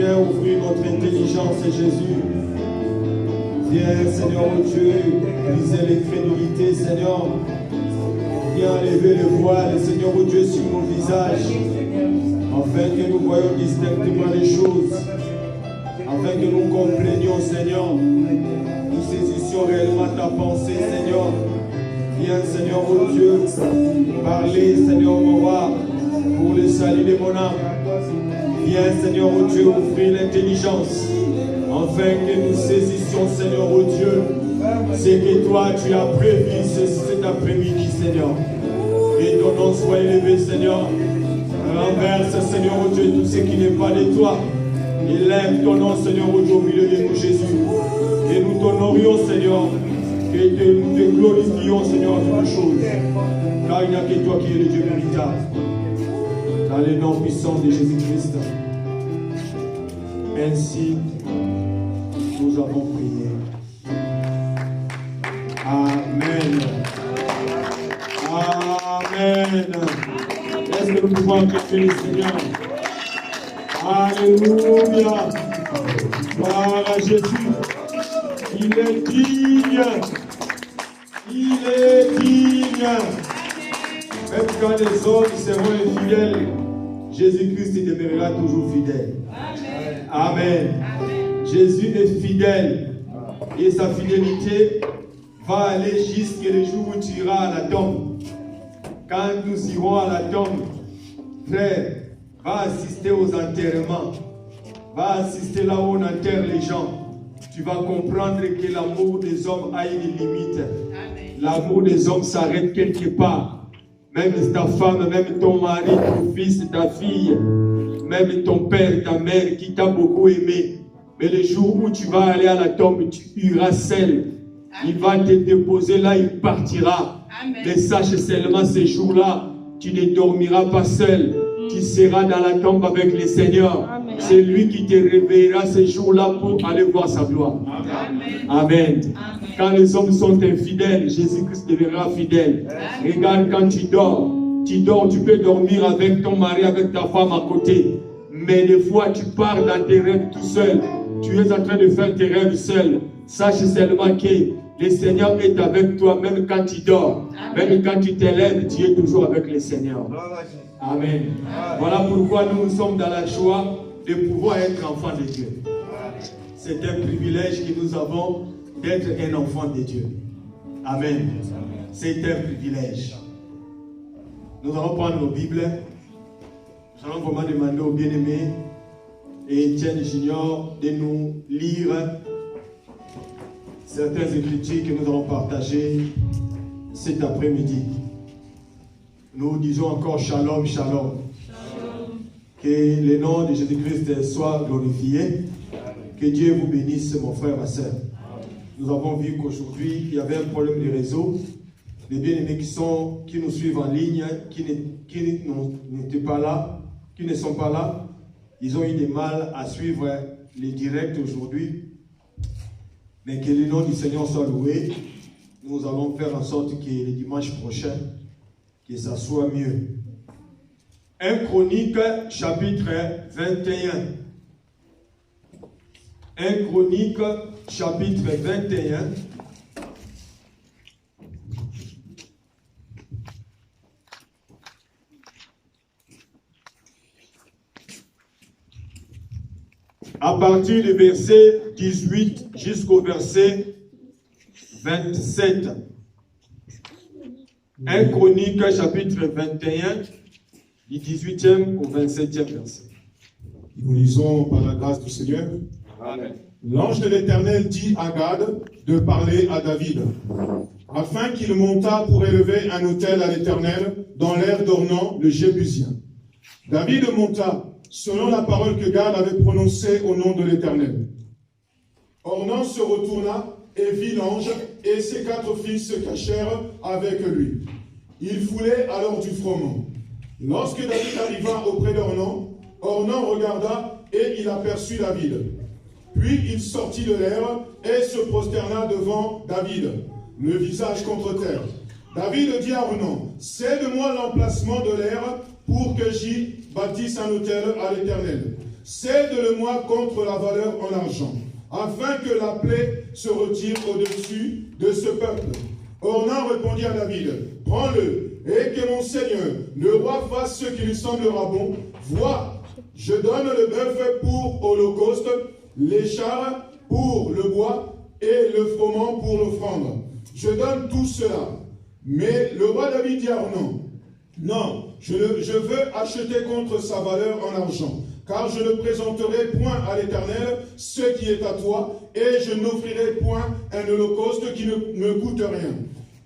Viens ouvrir notre intelligence, Jésus. Viens, Seigneur oh Dieu, briser l'incrédulité, Seigneur. Viens enlever le voile, Seigneur oh Dieu, sur nos visages, afin que nous voyions distinctement les choses, afin que nous comprenions, Seigneur. Nous saisissions réellement ta pensée, Seigneur. Viens, Seigneur oh Dieu, parler, Seigneur mon roi, pour le salut de mon âme. Viens, Seigneur oh Dieu, offrir l'intelligence, afin que nous saisissions, Seigneur oh Dieu, ce que toi tu as prévu cet après-midi, Seigneur. Et ton nom soit élevé, Seigneur. Renverse, Seigneur oh Dieu, tout ce qui n'est pas de toi. Élève ton nom, Seigneur oh Dieu, au milieu de nous, Jésus. Et nous t'honorions, Seigneur. Et que nous te glorifions, Seigneur, en toutes choses. Car il n'y a que toi qui es le Dieu véritable. Dans le nom puissant de Jésus-Christ. Ainsi, nous avons prié. Amen. Amen. Est-ce que nous pouvons acclamer le Seigneur? Alléluia. Gloire à Jésus. Il est digne. Il est digne. Même quand les hommes seront infidèles, Jésus-Christ demeurera toujours fidèle. Amen. Jésus est fidèle. Et sa fidélité va aller jusqu'à le jour où tu iras à la tombe. Quand nous irons à la tombe, frère, va assister aux enterrements. Va assister là où on enterre les gens. Tu vas comprendre que l'amour des hommes a une limite. L'amour des hommes s'arrête quelque part. Même ta femme, même ton mari, ton fils, ta fille, même ton père, ta mère qui t'a beaucoup aimé. Mais le jour où tu vas aller à la tombe, tu iras seul. Il va te déposer là, il partira. Amen. Mais sache seulement ce jour-là, tu ne dormiras pas seul. Tu seras dans la tombe avec le Seigneur. C'est lui qui te réveillera ce jour-là pour aller voir sa gloire. Amen. Amen. Quand les hommes sont infidèles, Jésus-Christ deviendra fidèle. Amen. Regarde quand tu dors, tu peux dormir avec ton mari, avec ta femme à côté. Mais des fois, tu pars dans tes rêves tout seul. Tu es en train de faire tes rêves seul. Sache seulement que le Seigneur est avec toi, même quand tu dors. Amen. Même quand tu t'élèves, tu es toujours avec le Seigneur. Amen. Amen. Voilà pourquoi nous sommes dans la joie de pouvoir être enfants de Dieu. C'est un privilège que nous avons d'être un enfant de Dieu. Amen. C'est un privilège. Nous allons prendre nos Bibles. Nous allons vraiment demander aux bien-aimés et Étienne Junior de nous lire certaines écritures que nous allons partager cet après-midi. Nous disons encore shalom, shalom. Que le nom de Jésus-Christ soit glorifié. Que Dieu vous bénisse, mon frère, ma soeur. Nous avons vu qu'aujourd'hui, il y avait un problème de réseau. Les bien-aimés qui nous suivent en ligne, qui n'étaient pas là, qui ne sont pas là, ils ont eu du mal à suivre les directs aujourd'hui. Mais que le nom du Seigneur soit loué. Nous allons faire en sorte que le dimanche prochain, que ça soit mieux. 1 Chronique, chapitre 21. 1 Chronique, chapitre 21. À partir du verset 18 jusqu'au verset 27. 1 Chronique, chapitre 21, du 18e au 27e verset. Nous lisons par la grâce du Seigneur. Amen. L'ange de l'Éternel dit à Gad de parler à David, afin qu'il montât pour élever un autel à l'Éternel dans l'aire d'Ornan, le Jébusien. David monta, selon la parole que Gad avait prononcée au nom de l'Éternel. Ornan se retourna et vit l'ange, et ses 4 fils se cachèrent avec lui. Il foulait alors du froment. Lorsque David arriva auprès d'Ornan, Ornan regarda et il aperçut David. Puis il sortit de l'air et se prosterna devant David, le visage contre terre. David dit à Ornan, cède-moi l'emplacement de l'air pour que j'y bâtisse un autel à l'Éternel. cède-le-moi contre la valeur en argent, afin que la plaie se retire au-dessus de ce peuple. Ornan répondit à David, prends-le, et que mon Seigneur, le roi, fasse ce qui lui semblera bon. Vois, je donne le bœuf pour holocauste, les chars pour le bois, et le froment pour l'offrande. Je donne tout cela. Mais le roi David dit à Ornan, non, je veux acheter contre sa valeur en argent, car je ne présenterai point à l'Éternel ce qui est à toi, et je n'offrirai point un holocauste qui ne me coûte rien.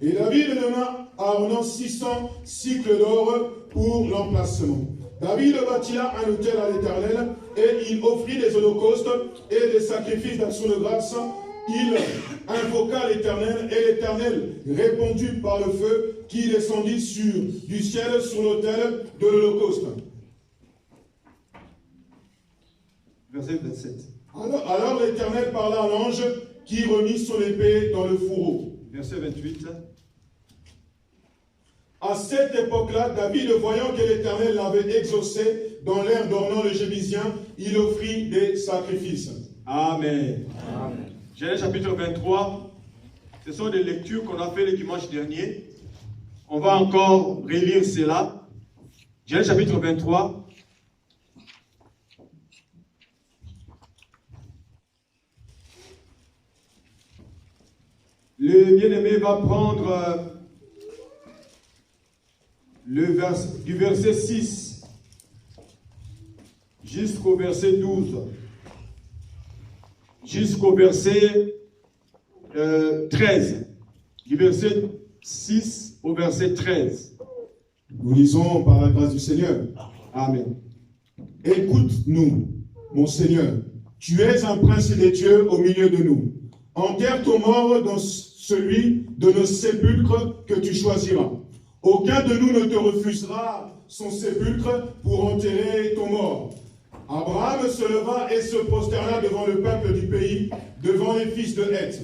Et David donna à Ornan 600 cycles d'or pour l'emplacement. David bâtit là un autel à l'Éternel, et il offrit des holocaustes et des sacrifices d'action de grâce. Il invoqua l'Éternel, et l'Éternel répondit par le feu qui descendit du ciel sur l'autel de l'Holocauste. Verset 27. Alors l'Éternel parla à l'ange qui remit son épée dans le fourreau. Verset 28. À cette époque-là, David, voyant que l'Éternel l'avait exaucé dans l'air d'Ornan le Jébusien, il offrit des sacrifices. Amen. Amen. Genèse chapitre 23, ce sont des lectures qu'on a fait le dimanche dernier. On va encore relire cela. Genèse chapitre 23. Le bien-aimé va prendre du verset 6 jusqu'au verset 12. Jusqu'au verset 13. Du verset 6 au verset 13. Nous lisons par la grâce du Seigneur. Amen. Écoute-nous, mon Seigneur. Tu es un prince des dieux au milieu de nous. Enterre ton mort dans celui de nos sépulcres que tu choisiras. Aucun de nous ne te refusera son sépulcre pour enterrer ton mort. Abraham se leva et se prosterna devant le peuple du pays, devant les fils de Heth.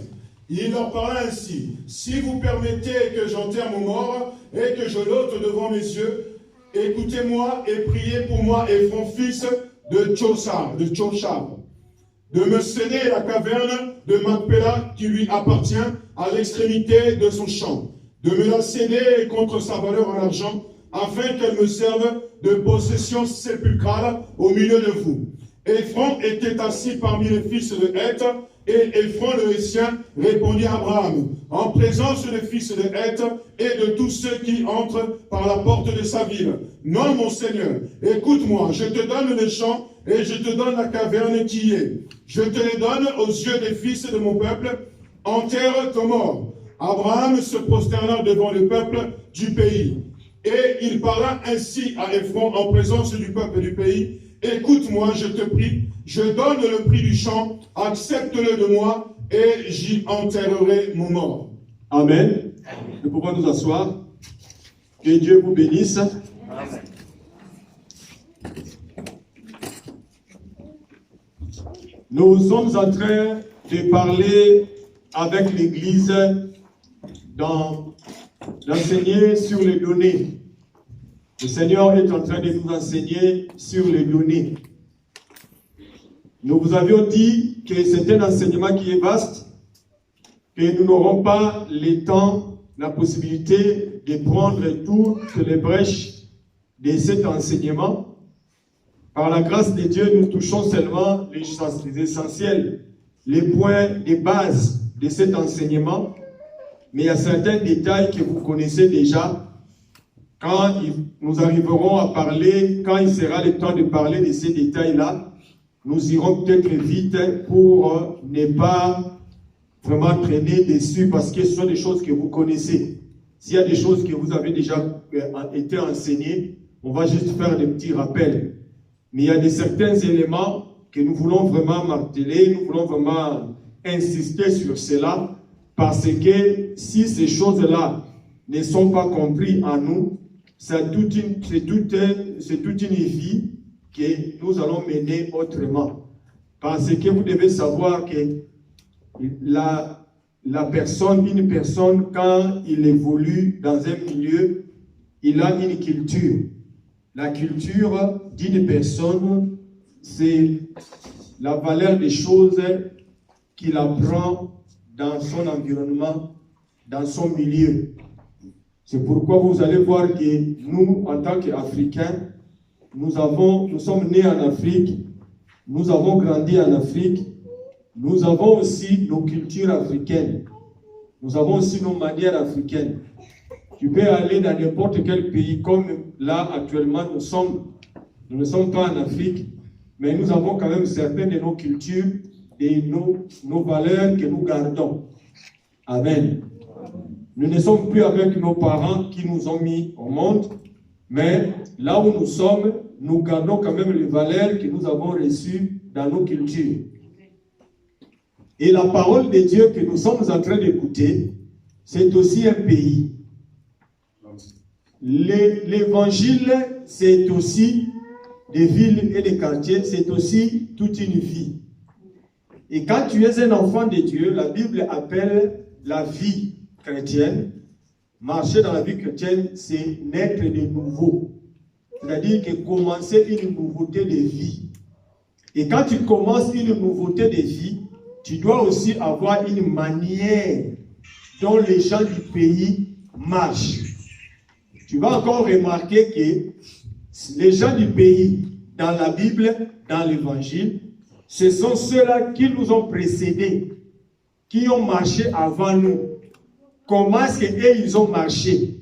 Il leur parla ainsi, si vous permettez que j'enterre mon mort et que je l'ôte devant mes yeux, écoutez-moi et priez pour moi, Ephron, fils de Tchoshab, de me céder la caverne de Macpéla qui lui appartient à l'extrémité de son champ, de me la céder contre sa valeur en argent, afin qu'elle me serve de possession sépulcrale au milieu de vous. Ephron était assis parmi les fils de Heth, et Ephron le Hétien répondit à Abraham, en présence des fils de Heth et de tous ceux qui entrent par la porte de sa ville. Non, mon Seigneur, écoute-moi, je te donne les champs et je te donne la caverne qui y est. Je te les donne aux yeux des fils de mon peuple, enterre ton mort. Abraham se prosterna devant le peuple du pays. Et il parla ainsi à Ephron en présence du peuple du pays. Écoute-moi, je te prie, je donne le prix du champ, accepte-le de moi, et j'y enterrerai mon mort. Amen. Nous pouvons nous asseoir. Que Dieu vous bénisse. Amen. Nous sommes en train de parler avec l'Église d'enseigner sur les données. Le Seigneur est en train de nous enseigner sur les données. Nous vous avions dit que c'est un enseignement qui est vaste, que nous n'aurons pas le temps, la possibilité de prendre toutes les brèches de cet enseignement. Par la grâce de Dieu, nous touchons seulement les essentiels, les points de base de cet enseignement. Mais il y a certains détails que vous connaissez déjà. Quand nous arriverons à parler, quand il sera le temps de parler de ces détails-là, nous irons peut-être vite pour ne pas vraiment traîner dessus parce que ce sont des choses que vous connaissez. S'il y a des choses que vous avez déjà été enseignées, on va juste faire des petits rappels. Mais il y a certains éléments que nous voulons vraiment marteler, nous voulons vraiment insister sur cela, parce que si ces choses-là ne sont pas comprises en nous, c'est toute une vie que nous allons mener autrement. Parce que vous devez savoir que une personne, quand il évolue dans un milieu, il a une culture. La culture d'une personne c'est la valeur des choses qu'il apprend dans son environnement, dans son milieu. C'est pourquoi vous allez voir que nous, en tant qu'Africains, nous sommes nés en Afrique, nous avons grandi en Afrique, nous avons aussi nos cultures africaines, nous avons aussi nos manières africaines. Tu peux aller dans n'importe quel pays, comme là actuellement nous ne sommes pas en Afrique, mais nous avons quand même certaines de nos cultures et nos valeurs que nous gardons. Amen. Nous ne sommes plus avec nos parents qui nous ont mis au monde, mais là où nous sommes, nous gardons quand même les valeurs que nous avons reçues dans nos cultures. Et la parole de Dieu que nous sommes en train d'écouter, c'est aussi un pays. L'évangile, c'est aussi des villes et des quartiers, c'est aussi toute une vie. Et quand tu es un enfant de Dieu, la Bible appelle la vie chrétienne, marcher dans la vie chrétienne, c'est naître de nouveau. C'est-à-dire que commencer une nouveauté de vie. Et quand tu commences une nouveauté de vie, tu dois aussi avoir une manière dont les gens du pays marchent. Tu vas encore remarquer que les gens du pays, dans la Bible, dans l'Évangile, ce sont ceux-là qui nous ont précédés, qui ont marché avant nous. Comment est-ce qu'eux, ils ont marché?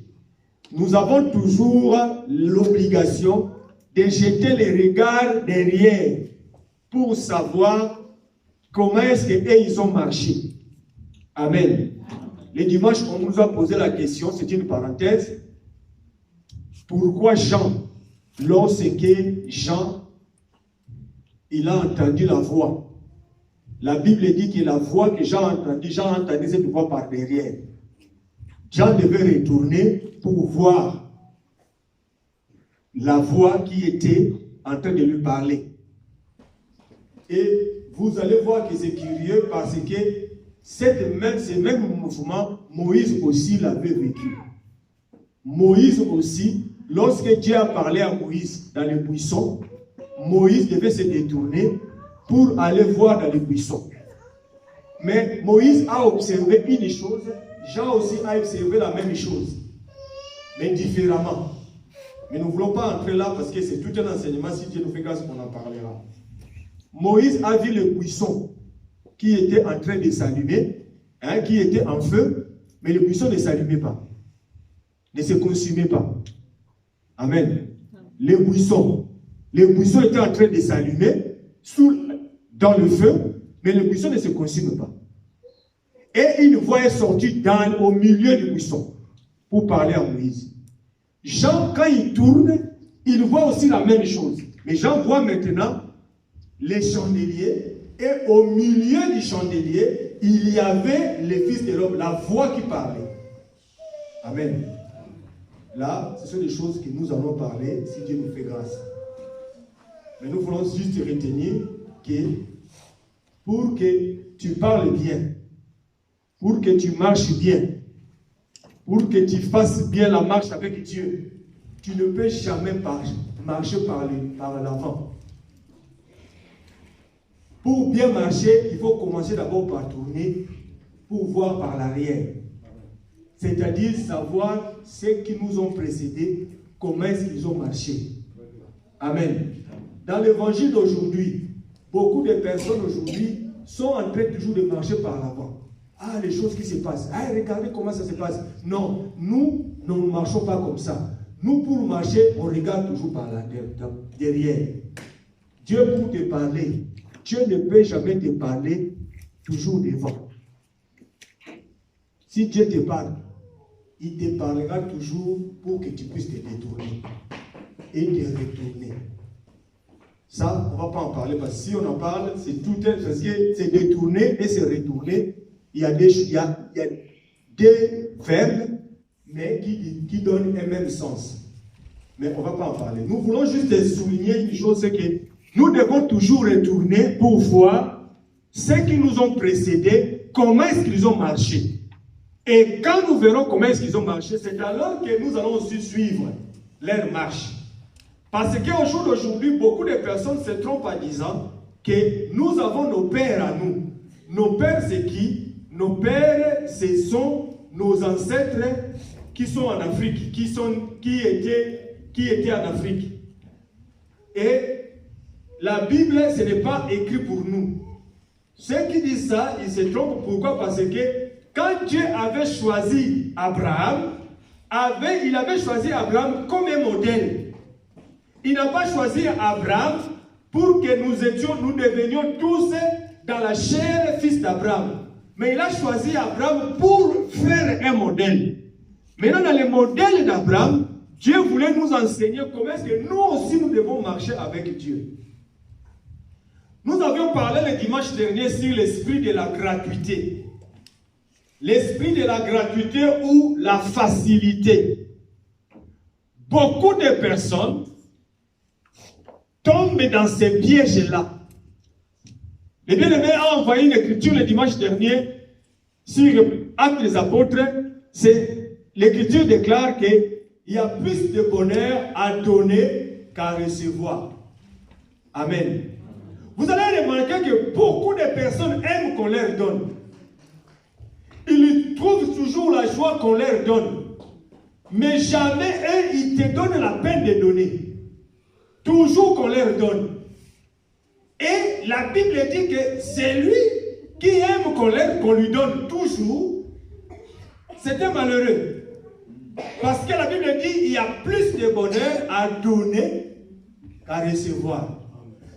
Nous avons toujours l'obligation de jeter les regards derrière pour savoir comment est-ce qu'eux, ils ont marché. Amen. Le dimanche, on nous a posé la question, c'est une parenthèse. Pourquoi Jean, lorsque Jean, il a entendu la voix, la Bible dit que la voix que Jean entendait cette voix par derrière. Jean devait retourner pour voir la voix qui était en train de lui parler. Et vous allez voir que c'est curieux parce que ce même mouvement, Moïse aussi l'avait vécu. Moïse aussi, lorsque Dieu a parlé à Moïse dans les buissons, Moïse devait se détourner pour aller voir dans les buissons. Mais Moïse a observé une chose, Jean aussi a observé la même chose, mais différemment. Mais nous ne voulons pas entrer là parce que c'est tout un enseignement, si Dieu nous fait grâce, on en parlera. Moïse a vu le buisson qui était en train de s'allumer, qui était en feu, mais le buisson ne s'allumait pas, ne se consumait pas. Amen. Le buisson était en train de s'allumer dans le feu, mais le buisson ne se consume pas. Et une voix est sortie au milieu du buisson pour parler à Moïse. Jean, quand il tourne, il voit aussi la même chose. Mais Jean voit maintenant les chandeliers, et au milieu du chandelier, il y avait les fils de l'homme, la voix qui parlait. Amen. Là, ce sont des choses que nous allons parler si Dieu nous fait grâce. Mais nous voulons juste retenir que pour que tu parles bien, pour que tu marches bien, pour que tu fasses bien la marche avec Dieu, tu ne peux jamais marcher par l'avant. Pour bien marcher, il faut commencer d'abord par tourner pour voir par l'arrière. C'est-à-dire savoir ceux qui nous ont précédés, comment est-ce qu'ils ont marché. Amen. Dans l'évangile d'aujourd'hui, beaucoup de personnes aujourd'hui sont en train toujours de marcher par l'avant. Ah, les choses qui se passent. Ah, regardez comment ça se passe. Non, nous ne marchons pas comme ça. Nous, pour marcher, on regarde toujours par derrière. Dieu, pour te parler, Dieu ne peut jamais te parler toujours devant. Si Dieu te parle, il te parlera toujours pour que tu puisses te détourner et te retourner. Ça, on ne va pas en parler parce que si on en parle, c'est tout parce que c'est détourner et se retourner. Il y a des verbes, mais qui donnent un même sens. Mais on ne va pas en parler. Nous voulons juste souligner une chose, c'est que nous devons toujours retourner pour voir ceux qui nous ont précédés, comment est-ce qu'ils ont marché. Et quand nous verrons comment est-ce qu'ils ont marché, c'est alors que nous allons aussi suivre leur marche. Parce qu'au jour d'aujourd'hui, beaucoup de personnes se trompent en disant que nous avons nos pères à nous. Nos pères, c'est qui? Nos pères, ce sont nos ancêtres qui sont en Afrique, qui étaient en Afrique. Et la Bible, ce n'est pas écrit pour nous. Ceux qui disent ça, ils se trompent. Pourquoi? Parce que quand Dieu avait choisi Abraham, il avait choisi Abraham comme un modèle. Il n'a pas choisi Abraham pour que nous devenions tous dans la chair fils d'Abraham. Mais il a choisi Abraham pour faire un modèle. Maintenant, dans le modèle d'Abraham, Dieu voulait nous enseigner comment est-ce que nous aussi nous devons marcher avec Dieu. Nous avions parlé le dimanche dernier sur l'esprit de la gratuité. L'esprit de la gratuité ou la facilité. Beaucoup de personnes tombent dans ces pièges-là. Le bien-aimé a envoyé une écriture le dimanche dernier sur Actes des Apôtres. L'écriture déclare qu'il y a plus de bonheur à donner qu'à recevoir. Amen. Vous allez remarquer que beaucoup de personnes aiment qu'on leur donne. Ils trouvent toujours la joie qu'on leur donne. Mais jamais eux, ils te donnent la peine de donner. Toujours qu'on leur donne. Et la Bible dit que c'est lui qui aime qu'on lui donne toujours. C'est un malheureux. Parce que la Bible dit qu'il y a plus de bonheur à donner qu'à recevoir.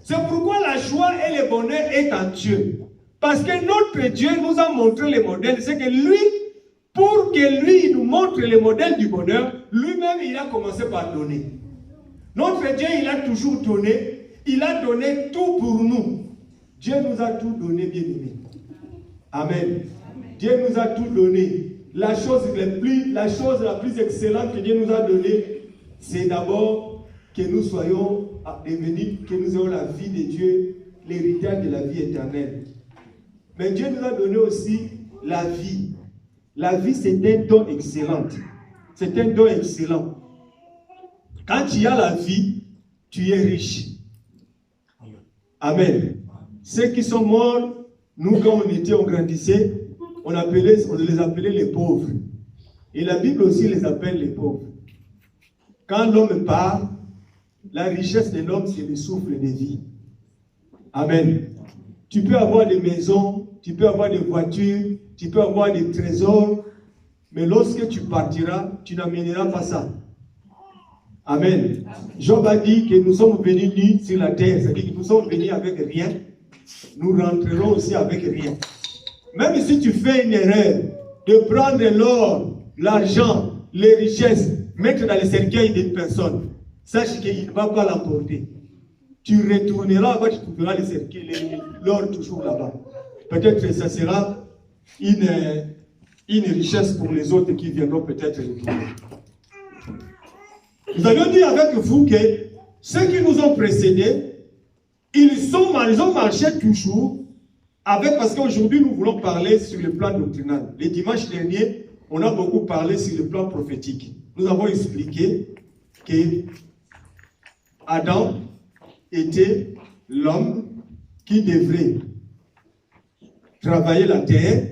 C'est pourquoi la joie et le bonheur est en Dieu. Parce que notre Dieu nous a montré le modèle. C'est que lui, pour que lui nous montre le modèle du bonheur, lui-même il a commencé par donner. Notre Dieu, il a toujours donné. Il a donné tout pour nous. Dieu nous a tout donné, bien-aimés. Amen. Dieu nous a tout donné. La chose la plus excellente que Dieu nous a donnée, c'est d'abord que nous soyons devenus, que nous ayons la vie de Dieu, l'héritage de la vie éternelle. Mais Dieu nous a donné aussi la vie. La vie, c'est un don excellent. C'est un don excellent. Quand tu as la vie, tu es riche. Amen. Ceux qui sont morts, nous, quand on grandissait, on les appelait les pauvres. Et la Bible aussi les appelle les pauvres. Quand l'homme part, la richesse de l'homme, c'est le souffle de vie. Amen. Tu peux avoir des maisons, tu peux avoir des voitures, tu peux avoir des trésors, mais lorsque tu partiras, tu n'amèneras pas ça. Amen. Job a dit que nous sommes venus nus sur la terre, c'est-à-dire que nous sommes venus avec rien, nous rentrerons aussi avec rien. Même si tu fais une erreur de prendre l'or, l'argent, les richesses, mettre dans le cercueil d'une personne, sache qu'il ne va pas l'emporter. Tu retourneras, tu trouveras le cercueil, l'or toujours là-bas. Peut-être que ça sera une richesse pour les autres qui viendront peut-être le trouver. Nous avions dit avec vous que ceux qui nous ont précédés, ils ont marché toujours avec, parce qu'aujourd'hui nous voulons parler sur le plan doctrinal. Le dimanche dernier, on a beaucoup parlé sur le plan prophétique. Nous avons expliqué que Adam était l'homme qui devrait travailler la terre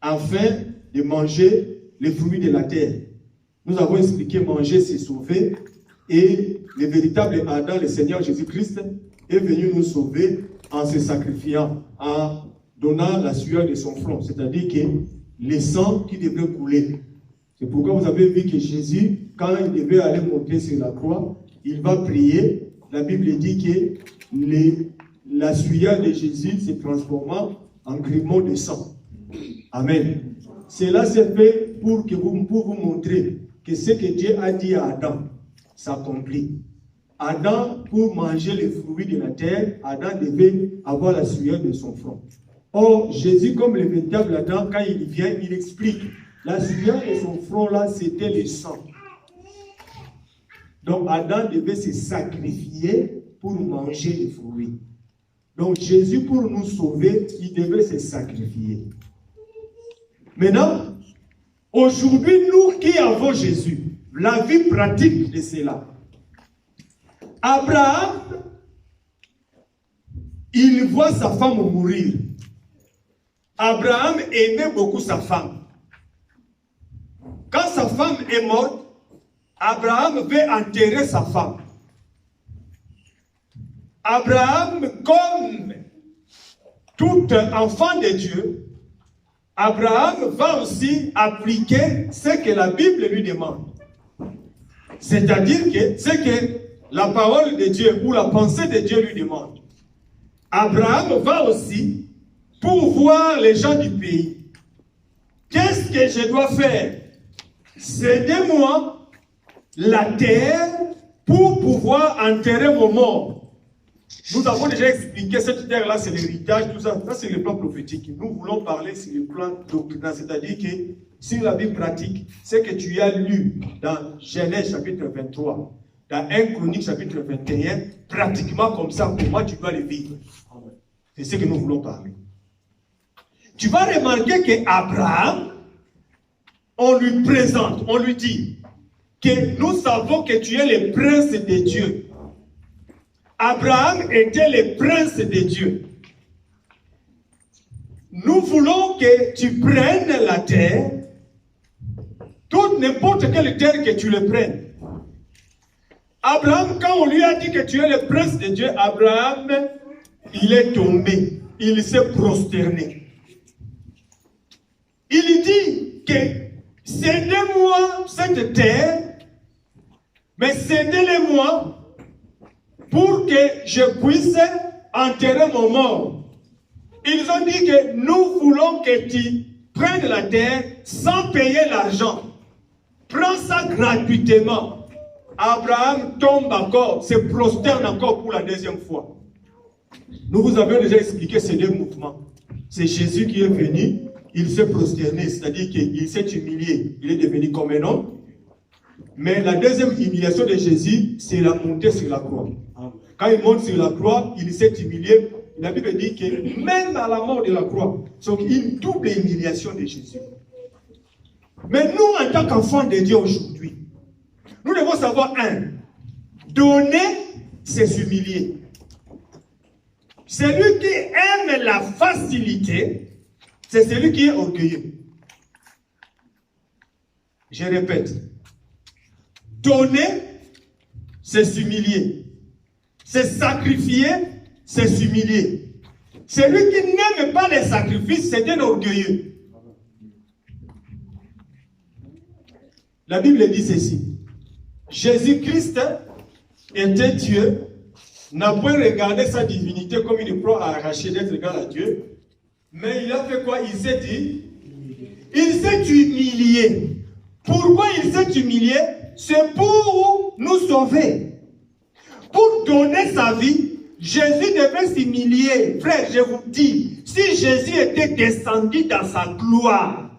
afin de manger les fruits de la terre. Nous avons expliqué manger, c'est sauver. Et le véritable Adam, le Seigneur Jésus-Christ, est venu nous sauver en se sacrifiant, en donnant la sueur de son front. C'est-à-dire que le sang qui devrait couler. C'est pourquoi vous avez vu que Jésus, quand il devait aller monter sur la croix, il va prier. La Bible dit que la sueur de Jésus se transforma en grumeau de sang. Amen. Cela s'est fait pour vous montrer que ce que Dieu a dit à Adam s'accomplit. Adam, pour manger les fruits de la terre, Adam devait avoir la sueur de son front. Or, Jésus, comme le véritable Adam, quand il vient, il explique. La sueur de son front, là, c'était le sang. Donc, Adam devait se sacrifier pour manger les fruits. Donc, Jésus, pour nous sauver, il devait se sacrifier. Maintenant, aujourd'hui, nous qui avons Jésus, la vie pratique de cela. Abraham, il voit sa femme mourir. Abraham aimait beaucoup sa femme. Quand sa femme est morte, Abraham veut enterrer sa femme. Abraham, comme tout enfant de Dieu, Abraham va aussi appliquer ce que la Bible lui demande. C'est-à-dire que ce que la parole de Dieu ou la pensée de Dieu lui demande. Abraham va aussi pourvoir les gens du pays. Qu'est-ce que je dois faire? Cédez-moi la terre pour pouvoir enterrer mon mort. Nous avons déjà expliqué cette terre-là, c'est l'héritage, tout ça. Ça, c'est le plan prophétique. Nous voulons parler sur le plan doctrinal, c'est-à-dire que sur la vie pratique, ce que tu as lu dans Genèse chapitre 23, dans 1 Chronique chapitre 21, pratiquement comme ça, pour moi, tu dois le vivre. C'est ce que nous voulons parler. Tu vas remarquer qu'Abraham, on lui présente, on lui dit que nous savons que tu es le prince de Dieu. Abraham était le prince de Dieu. Nous voulons que tu prennes la terre, toute n'importe quelle terre que tu le prennes. Abraham, quand on lui a dit que tu es le prince de Dieu, Abraham, il est tombé, il s'est prosterné. Il dit que cédez-moi cette terre, mais cédez-le-moi pour que je puisse enterrer mon mort. Ils ont dit que nous voulons que tu prennes la terre sans payer l'argent. Prends ça gratuitement. Abraham tombe encore, se prosterne encore pour la deuxième fois. Nous vous avions déjà expliqué ces deux mouvements. C'est Jésus qui est venu, il s'est prosterné, c'est-à-dire qu'il s'est humilié, il est devenu comme un homme. Mais la deuxième humiliation de Jésus, c'est la montée sur la croix. Quand il monte sur la croix, il s'est humilié. La Bible dit que même à la mort de la croix, c'est une double humiliation de Jésus. Mais nous, en tant qu'enfants de Dieu aujourd'hui, nous devons savoir donner, c'est s'humilier. Celui qui aime la facilité, c'est celui qui est orgueilleux. Je répète. Donner, c'est s'humilier. C'est sacrifier, c'est s'humilier. Celui qui n'aime pas les sacrifices, c'est un orgueilleux. La Bible dit ceci. Jésus-Christ était Dieu, n'a point regardé sa divinité comme une proie à arracher d'être égal à Dieu, mais il a fait quoi? Il s'est dit, il s'est humilié. Pourquoi il s'est humilié? C'est pour nous sauver. Pour donner sa vie, Jésus devait s'humilier. Frère, je vous dis, si Jésus était descendu dans sa gloire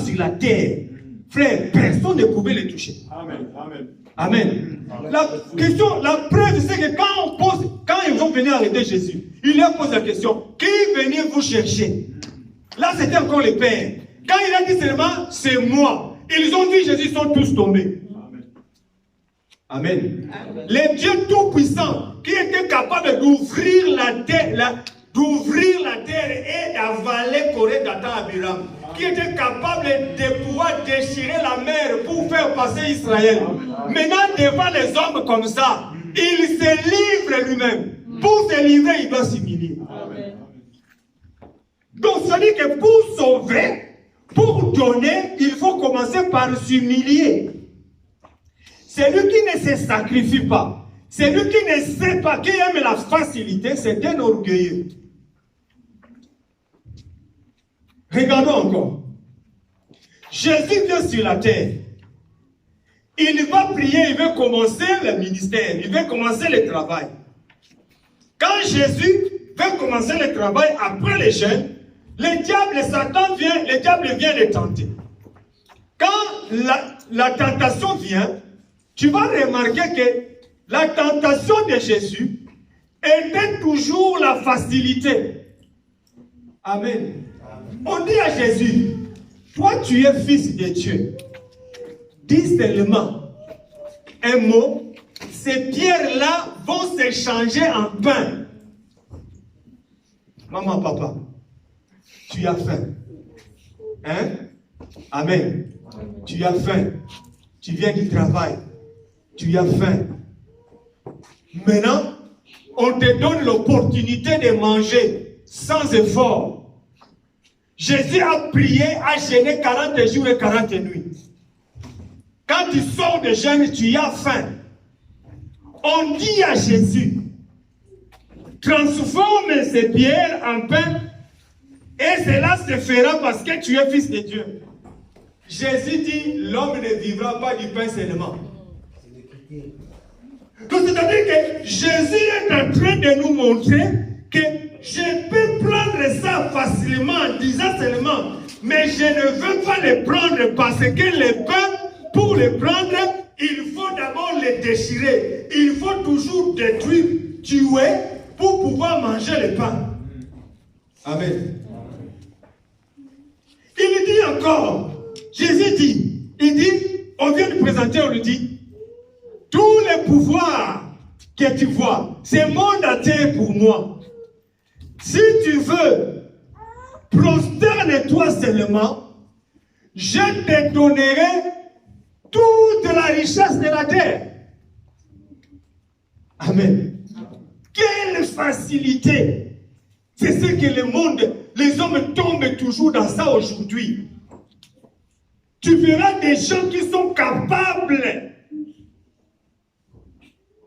sur la terre, frère, personne ne pouvait le toucher. Amen. Amen. Amen. La question, la preuve, c'est que quand ils vont venir arrêter Jésus, il leur pose la question, qui venez vous chercher? Là, c'était encore le Père. Quand il a dit seulement, c'est moi, ils ont vu Jésus, ils sont tous tombés. Amen. Amen. Le Dieu Tout-Puissant qui était capable d'ouvrir la terre, et d'avaler Corée d'Atan Abiram, qui était capable de pouvoir déchirer la mer pour faire passer Israël. Amen. Maintenant, devant les hommes comme ça, il se livre lui-même. Pour se livrer, il doit s'humilier. Donc, ça dit que pour sauver, pour donner, il faut commencer par s'humilier. Celui qui ne se sacrifie pas, celui qui ne sait pas, qui aime la facilité, c'est un orgueilleux. Regardons encore. Jésus vient sur la terre. Il va prier, il veut commencer le ministère, il veut commencer le travail. Quand Jésus veut commencer le travail après les jeûnes, le diable, Satan vient, le diable vient le tenter. Quand la tentation vient, tu vas remarquer que la tentation de Jésus était toujours la facilité. Amen. On dit à Jésus, toi tu es fils de Dieu. Dis seulement un mot, ces pierres-là vont s'échanger en pain. Maman, papa, tu as faim. Hein? Amen. Tu as faim. Tu viens du travail. Tu as faim. Maintenant, on te donne l'opportunité de manger sans effort. Jésus a prié, a jeûné 40 jours et 40 nuits. Quand tu sors de jeûne, tu as faim. On dit à Jésus, transforme ces pierres en pain et cela se fera parce que tu es fils de Dieu. Jésus dit, l'homme ne vivra pas du pain seulement. Donc c'est-à-dire que Jésus est en train de nous montrer que je peux prendre ça facilement en disant seulement, mais je ne veux pas le prendre parce que le pain, pour le prendre, il faut d'abord le déchirer. Il faut toujours détruire, tuer, pour pouvoir manger le pain. Amen. Il dit encore, Jésus dit, il dit, on vient de présenter, on lui dit, tous les pouvoirs que tu vois, c'est mandaté pour moi. Si tu veux, prosterne-toi seulement, je te donnerai toute la richesse de la terre. Amen. Quelle facilité! C'est ce que le monde, les hommes tombent toujours dans ça aujourd'hui. Tu verras des gens qui sont capables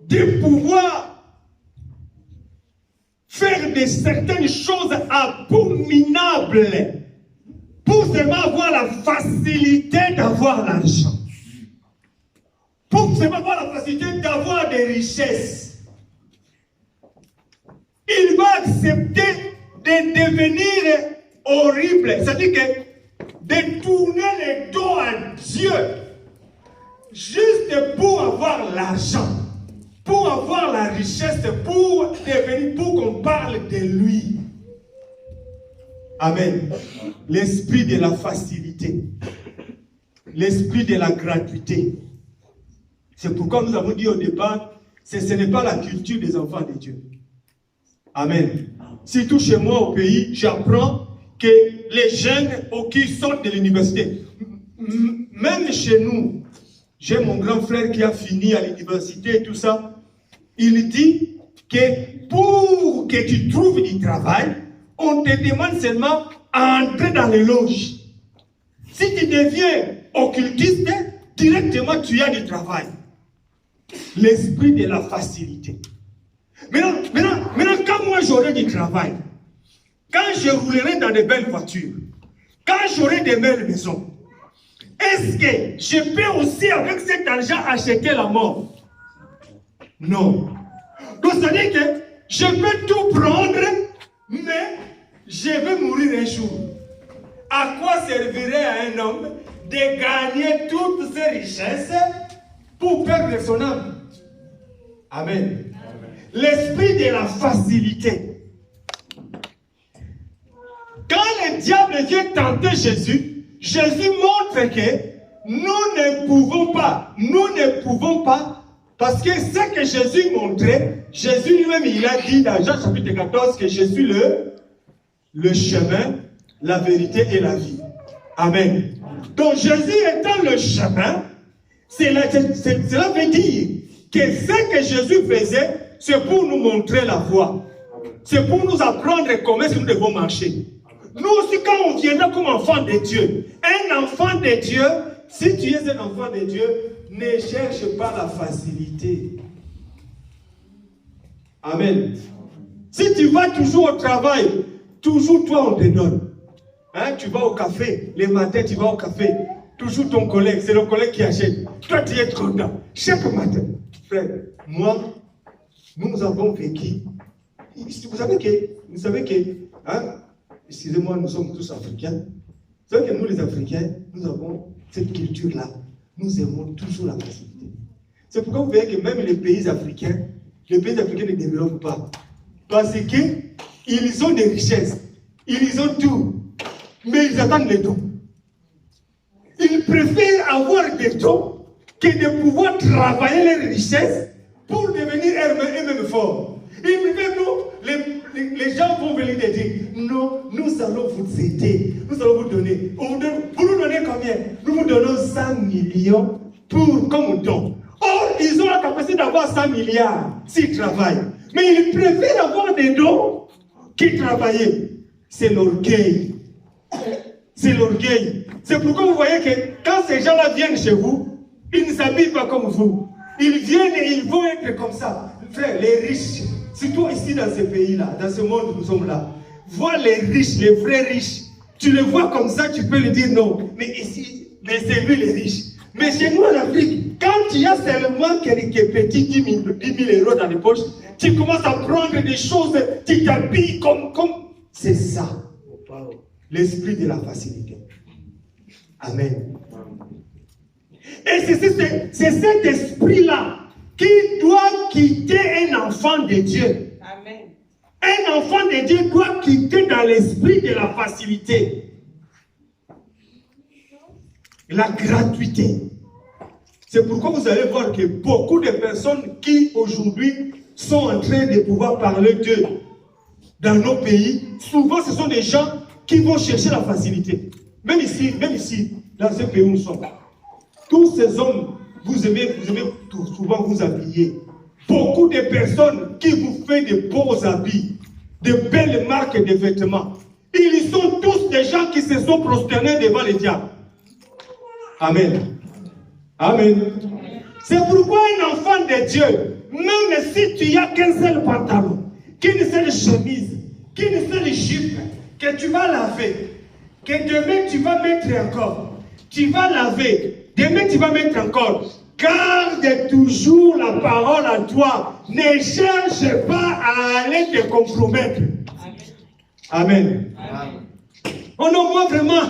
de pouvoir faire de certaines choses abominables pour seulement avoir la facilité d'avoir l'argent. Pour seulement avoir la facilité d'avoir des richesses. Il va accepter de devenir horrible. C'est-à-dire que de tourner le dos à Dieu juste pour avoir l'argent, pour avoir la richesse, pour devenir, pour qu'on parle de lui. Amen. L'esprit de la facilité, l'esprit de la gratuité. C'est pourquoi nous avons dit au départ, ce n'est pas la culture des enfants de Dieu. Amen. Surtout chez moi au pays, j'apprends que les jeunes qui sortent de l'université, même chez nous, j'ai mon grand frère qui a fini à l'université et tout ça, il dit que pour que tu trouves du travail, on te demande seulement à entrer dans les loges. Si tu deviens occultiste, directement tu as du travail. L'esprit de la facilité. Maintenant, quand moi j'aurai du travail, quand je roulerai dans de belles voitures, quand j'aurai de belles maisons, est-ce que je peux aussi avec cet argent acheter la mort? Non. Donc ça veut dire que je peux tout prendre, mais je vais mourir un jour. À quoi servirait à un homme de gagner toutes ses richesses pour perdre son âme? Amen. L'esprit de la facilité. Quand le diable vient tenter Jésus, Jésus montre que nous ne pouvons pas, parce que ce que Jésus montrait, Jésus lui-même, il a dit dans Jean chapitre 14 que je suis le chemin, la vérité et la vie. Amen. Donc Jésus étant le chemin, cela veut dire que ce que Jésus faisait, c'est pour nous montrer la voie. C'est pour nous apprendre comment est-ce que nous devons marcher. Nous aussi, quand on viendra comme enfant de Dieu, un enfant de Dieu, si tu es un enfant de Dieu, ne cherche pas la facilité. Amen. Si tu vas toujours au travail, toujours toi on te donne. Hein, tu vas au café, les matins tu vas au café, toujours ton collègue, c'est le collègue qui achète. Toi tu es content. Chaque matin, frère, moi, nous avons vécu. Vous savez que, hein, excusez-moi, nous sommes tous africains. Vous savez que nous les Africains, nous avons cette culture-là. Nous aimons toujours la facilité. C'est pourquoi vous voyez que même les pays africains ne développent pas. Parce qu'ils ont des richesses, ils ont tout, mais ils attendent les dons. Ils préfèrent avoir des dons que de pouvoir travailler les richesses pour devenir eux-mêmes forts. Ils disent, nous, les gens vont venir et dire, non, nous allons vous aider, nous allons vous donner. Vous nous donnez combien? Nous vous donnons 100 millions comme don. Or, ils ont la capacité d'avoir 100 milliards s'ils travaillent. Mais ils préfèrent avoir des dons qu'ils travailler. C'est l'orgueil. C'est l'orgueil. C'est pourquoi vous voyez que quand ces gens-là viennent chez vous, ils ne s'habillent pas comme vous. Ils viennent et ils vont être comme ça. Frère, les riches, surtout ici dans ce pays-là, dans ce monde où nous sommes là, vois les riches, les vrais riches. Tu les vois comme ça, tu peux lui dire non. Mais ici, mais c'est lui les riches. Mais chez nous en Afrique, quand tu as seulement quelques petits 10 000 euros dans les poches, tu commences à prendre des choses, tu t'habilles comme... C'est ça, l'esprit de la facilité. Amen. Et c'est cet esprit-là qui doit quitter un enfant de Dieu. Amen. Un enfant de Dieu doit quitter dans l'esprit de la facilité. La gratuité. C'est pourquoi vous allez voir que beaucoup de personnes qui aujourd'hui sont en train de pouvoir parler d'eux dans nos pays, souvent ce sont des gens qui vont chercher la facilité. Même ici, dans ce pays où nous sommes. Tous ces hommes, vous aimez souvent vous habiller. Beaucoup de personnes qui vous font de beaux habits, de belles marques de vêtements. Ils sont tous des gens qui se sont prosternés devant les diables. Amen. Amen. C'est pourquoi un enfant de Dieu, même si tu n'as qu'un seul pantalon, qu'une seule chemise, qu'une seule jupe, que tu vas laver, que demain tu vas mettre encore, tu vas laver, demain tu vas mettre encore, garde toujours la parole à toi. Ne cherche pas à aller te compromettre. Amen. Amen. Oh non, moi vraiment,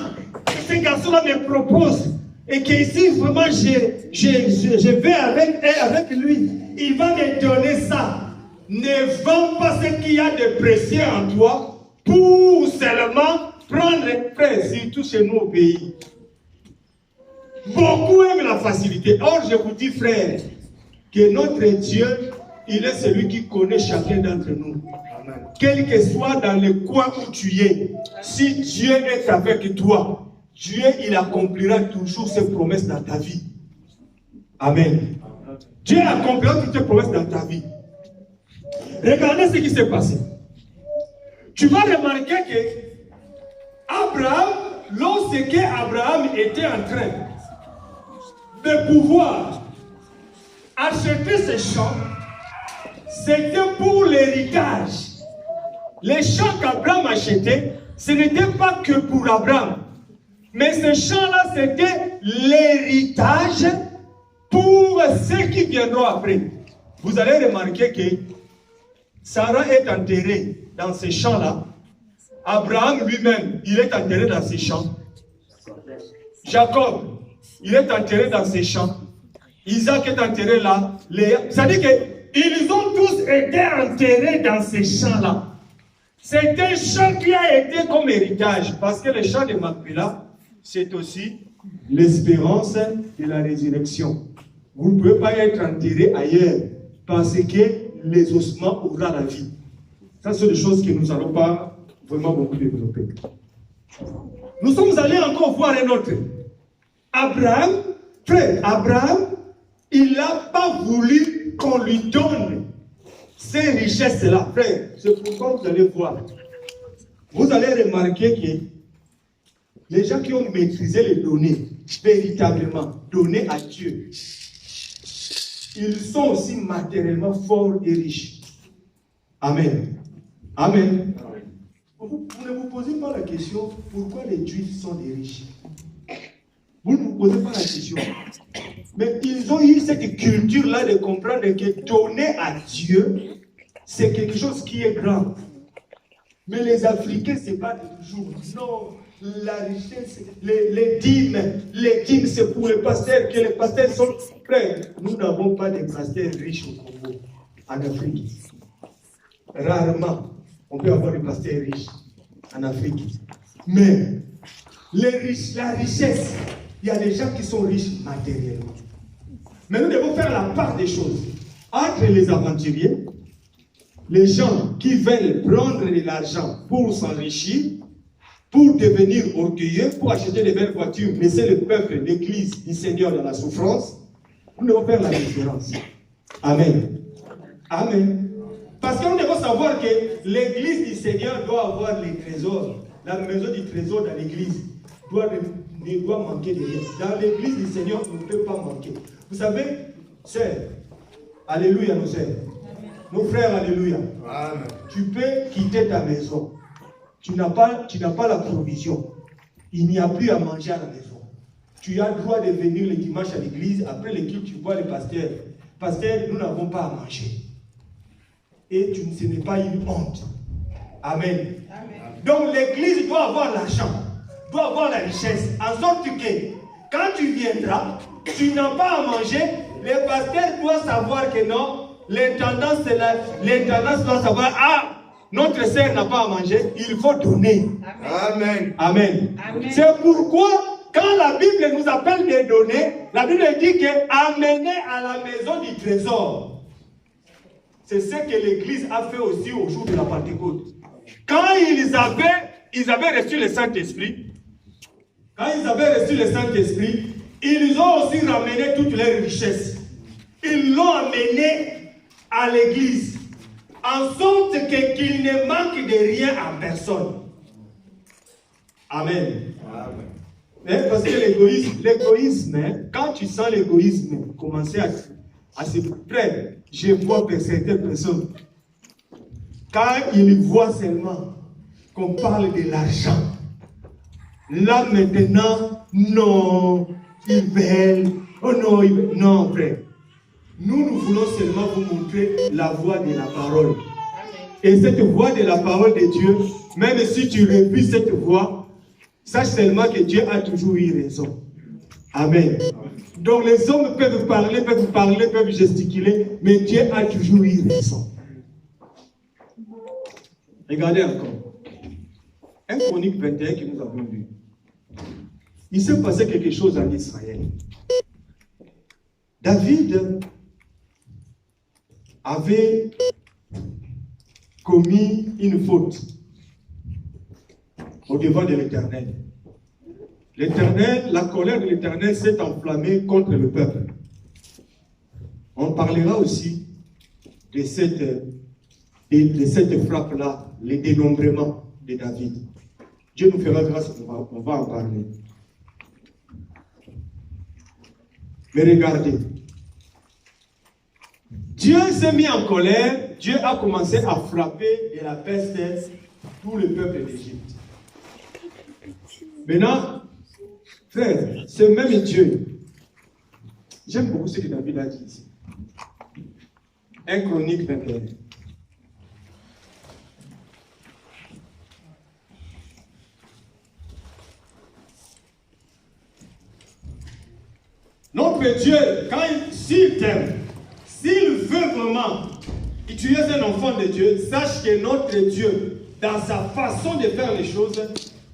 ce garçon-là me propose. Et qu'ici, vraiment, je vais avec lui. Il va me donner ça. Ne vends pas ce qu'il y a de précieux en toi pour seulement prendre, frère, surtout chez nous au pays. Beaucoup aiment la facilité. Or, je vous dis, frère, que notre Dieu, il est celui qui connaît chacun d'entre nous. Amen. Quel que soit dans le coin où tu es, si Dieu est avec toi, Dieu, il accomplira toujours ses promesses dans ta vie. Amen. Dieu accomplira toutes ses promesses dans ta vie. Regardez ce qui s'est passé. Tu vas remarquer que Abraham, lorsque Abraham était en train de pouvoir acheter ses champs, c'était pour l'héritage. Les champs qu'Abraham achetait, ce n'était pas que pour Abraham. Mais ce champ-là, c'était l'héritage pour ceux qui viendront après. Vous allez remarquer que Sarah est enterrée dans ces champs-là. Abraham lui-même, il est enterré dans ces champs. Jacob, il est enterré dans ces champs. Isaac est enterré là. C'est-à-dire qu'ils ont tous été enterrés dans ces champs-là. C'est un champ qui a été comme héritage. Parce que le champ de Macpéla, c'est aussi l'espérance de la résurrection. Vous ne pouvez pas être enterré ailleurs parce que les ossements auront la vie. Ça, c'est des choses que nous n'allons pas vraiment beaucoup développer. Nous sommes allés encore voir un autre. Abraham, frère, Abraham, il n'a pas voulu qu'on lui donne ces richesses-là. Frère, c'est pourquoi vous allez voir. Vous allez remarquer que les gens qui ont maîtrisé les données, véritablement données à Dieu, ils sont aussi matériellement forts et riches. Amen. Amen. Vous ne vous posez pas la question pourquoi les Juifs sont des riches. Vous ne vous posez pas la question. Mais ils ont eu cette culture-là de comprendre que donner à Dieu, c'est quelque chose qui est grand. Mais les Africains, ce n'est pas toujours. Non. La richesse, les dîmes, c'est pour les pasteurs, que les pasteurs sont prêts. Nous n'avons pas de pasteurs riches au Congo, en Afrique. Rarement, on peut avoir des pasteurs riches en Afrique. Mais la richesse, il y a des gens qui sont riches matériellement. Mais nous devons faire la part des choses. entre les aventuriers, les gens qui veulent prendre de l'argent pour s'enrichir, pour devenir orgueilleux, pour acheter de belles voitures, laisser le peuple, l'église du Seigneur dans la souffrance, nous devons faire la différence. Amen. Amen. Parce que nous devons savoir que l'église du Seigneur doit avoir les trésors. La maison du trésor dans l'église ne doit manquer de rien. Dans l'église du Seigneur, on ne peut pas manquer. Vous savez, sœurs, alléluia nos sœurs, nos frères, alléluia. Amen. Tu peux quitter ta maison. Tu n'as pas la provision. Il n'y a plus à manger à la maison. Tu as le droit de venir le dimanche à l'église. Après l'équipe, tu vois le pasteur. Pasteur, nous n'avons pas à manger. Et ce n'est pas une honte. Amen. Amen. Donc l'église doit avoir l'argent, doit avoir la richesse, en sorte que quand tu viendras, tu n'as pas à manger. Le pasteur doit savoir que non, l'intendance doit savoir, ah, notre sœur n'a pas à manger, il faut donner. Amen. Amen. Amen. C'est pourquoi, quand la Bible nous appelle de donner, la Bible dit que amener à la maison du trésor. C'est ce que l'Église a fait aussi au jour de la Pentecôte. Quand ils avaient reçu le Saint-Esprit, ils ont aussi ramené toutes leurs richesses. Ils l'ont amené à l'Église, en sorte qu'il ne manque de rien à personne. Amen. Amen. Parce que l'égoïsme, quand tu sens l'égoïsme commencer à se près, je vois que certaines personnes, quand ils voient seulement qu'on parle de l'argent, là maintenant, non, ils veulent, oh non, non, frère. Nous voulons seulement vous montrer la voie de la parole. Et cette voie de la parole de Dieu, même si tu refuses cette voie, sache seulement que Dieu a toujours eu raison. Amen. Donc les hommes peuvent parler, peuvent gesticuler, mais Dieu a toujours eu raison. Regardez encore. 1 Chronique 21 que nous avons vu. Il s'est passé quelque chose en Israël. David avait commis une faute au devant de l'Éternel. La colère de l'Éternel s'est enflammée contre le peuple. On parlera aussi de cette frappe-là, le dénombrement de David. Dieu nous fera grâce, on va en parler. Mais regardez, Dieu s'est mis en colère, Dieu a commencé à frapper de la peste tout le peuple d'Égypte. Maintenant, frère, ce même Dieu, j'aime beaucoup ce que David a dit ici. 1 Chronique 21. Notre Dieu, s'il t'aime, s'il veut vraiment que tu es un enfant de Dieu, sache que notre Dieu, dans sa façon de faire les choses,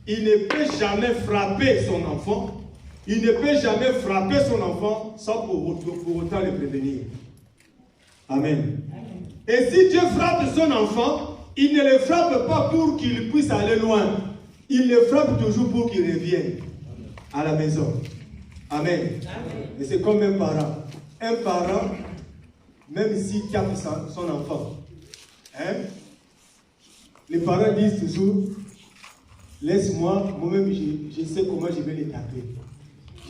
il ne peut jamais frapper son enfant. Il ne peut jamais frapper son enfant sans pour autant le prévenir. Amen. Et si Dieu frappe son enfant, il ne le frappe pas pour qu'il puisse aller loin. Il le frappe toujours pour qu'il revienne à la maison. Amen. Et c'est comme un parent. Un parent, même s'il tape son enfant, les parents disent toujours, laisse-moi, moi-même je sais comment je vais les taper.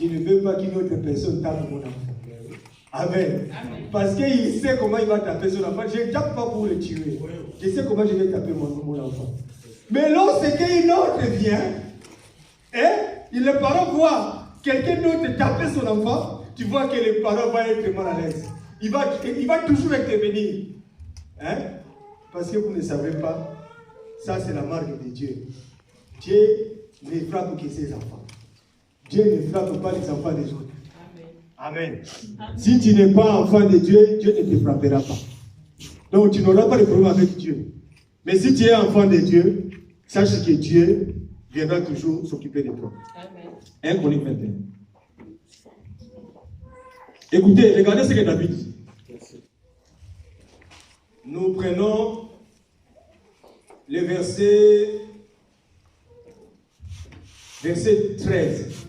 Je ne veux pas qu'une autre personne tape mon enfant. Amen. Parce qu'il sait comment il va taper son enfant. Je ne tape pas pour le tuer. Je sais comment je vais taper mon enfant. Mais lorsqu'un autre vient, le parent voit quelqu'un d'autre taper son enfant, tu vois que le parent va être mal à l'aise. Il va toujours intervenir. Parce que vous ne savez pas, ça c'est la marque de Dieu. Dieu ne frappe que ses enfants. Dieu ne frappe pas les enfants des autres. Amen. Si tu n'es pas enfant de Dieu, Dieu ne te frappera pas. Donc tu n'auras pas de problème avec Dieu. Mais si tu es enfant de Dieu, sache que Dieu viendra toujours s'occuper de toi. Amen. 1 Chronique 21. Écoutez, regardez ce que David dit. Nous prenons le verset 13.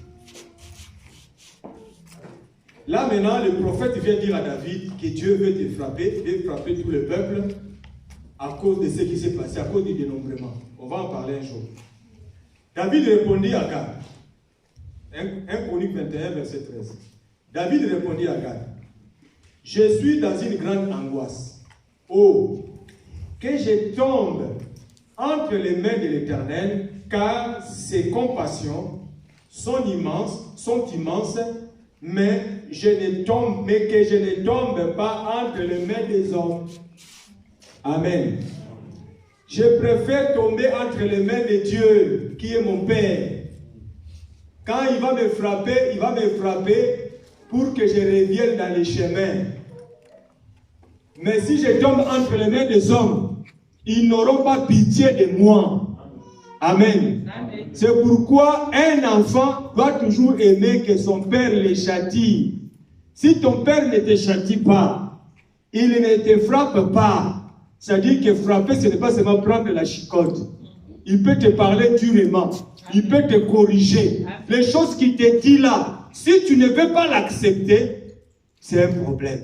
Là maintenant, le prophète vient dire à David que Dieu veut te frapper, veut frapper tout le peuple à cause de ce qui s'est passé, à cause du dénombrement. On va en parler un jour. David répondit à Gad. 1 Chronique 21, verset 13. David répondit à Gad. Je suis dans une grande angoisse. Oh, que je tombe entre les mains de l'Éternel, car ses compassions sont immenses, mais que je ne tombe pas entre les mains des hommes. Amen. Je préfère tomber entre les mains de Dieu, qui est mon Père. Quand il va me frapper pour que je revienne dans les chemins. Mais si je tombe entre les mains des hommes, ils n'auront pas pitié de moi. Amen. Amen. C'est pourquoi un enfant doit toujours aimer que son père le châtie. Si ton père ne te châtie pas, il ne te frappe pas. C'est-à-dire que frapper, ce n'est pas seulement prendre la chicotte. Il peut te parler durement. Il peut te corriger. Les choses qu'il te dit là, si tu ne veux pas l'accepter, c'est un problème.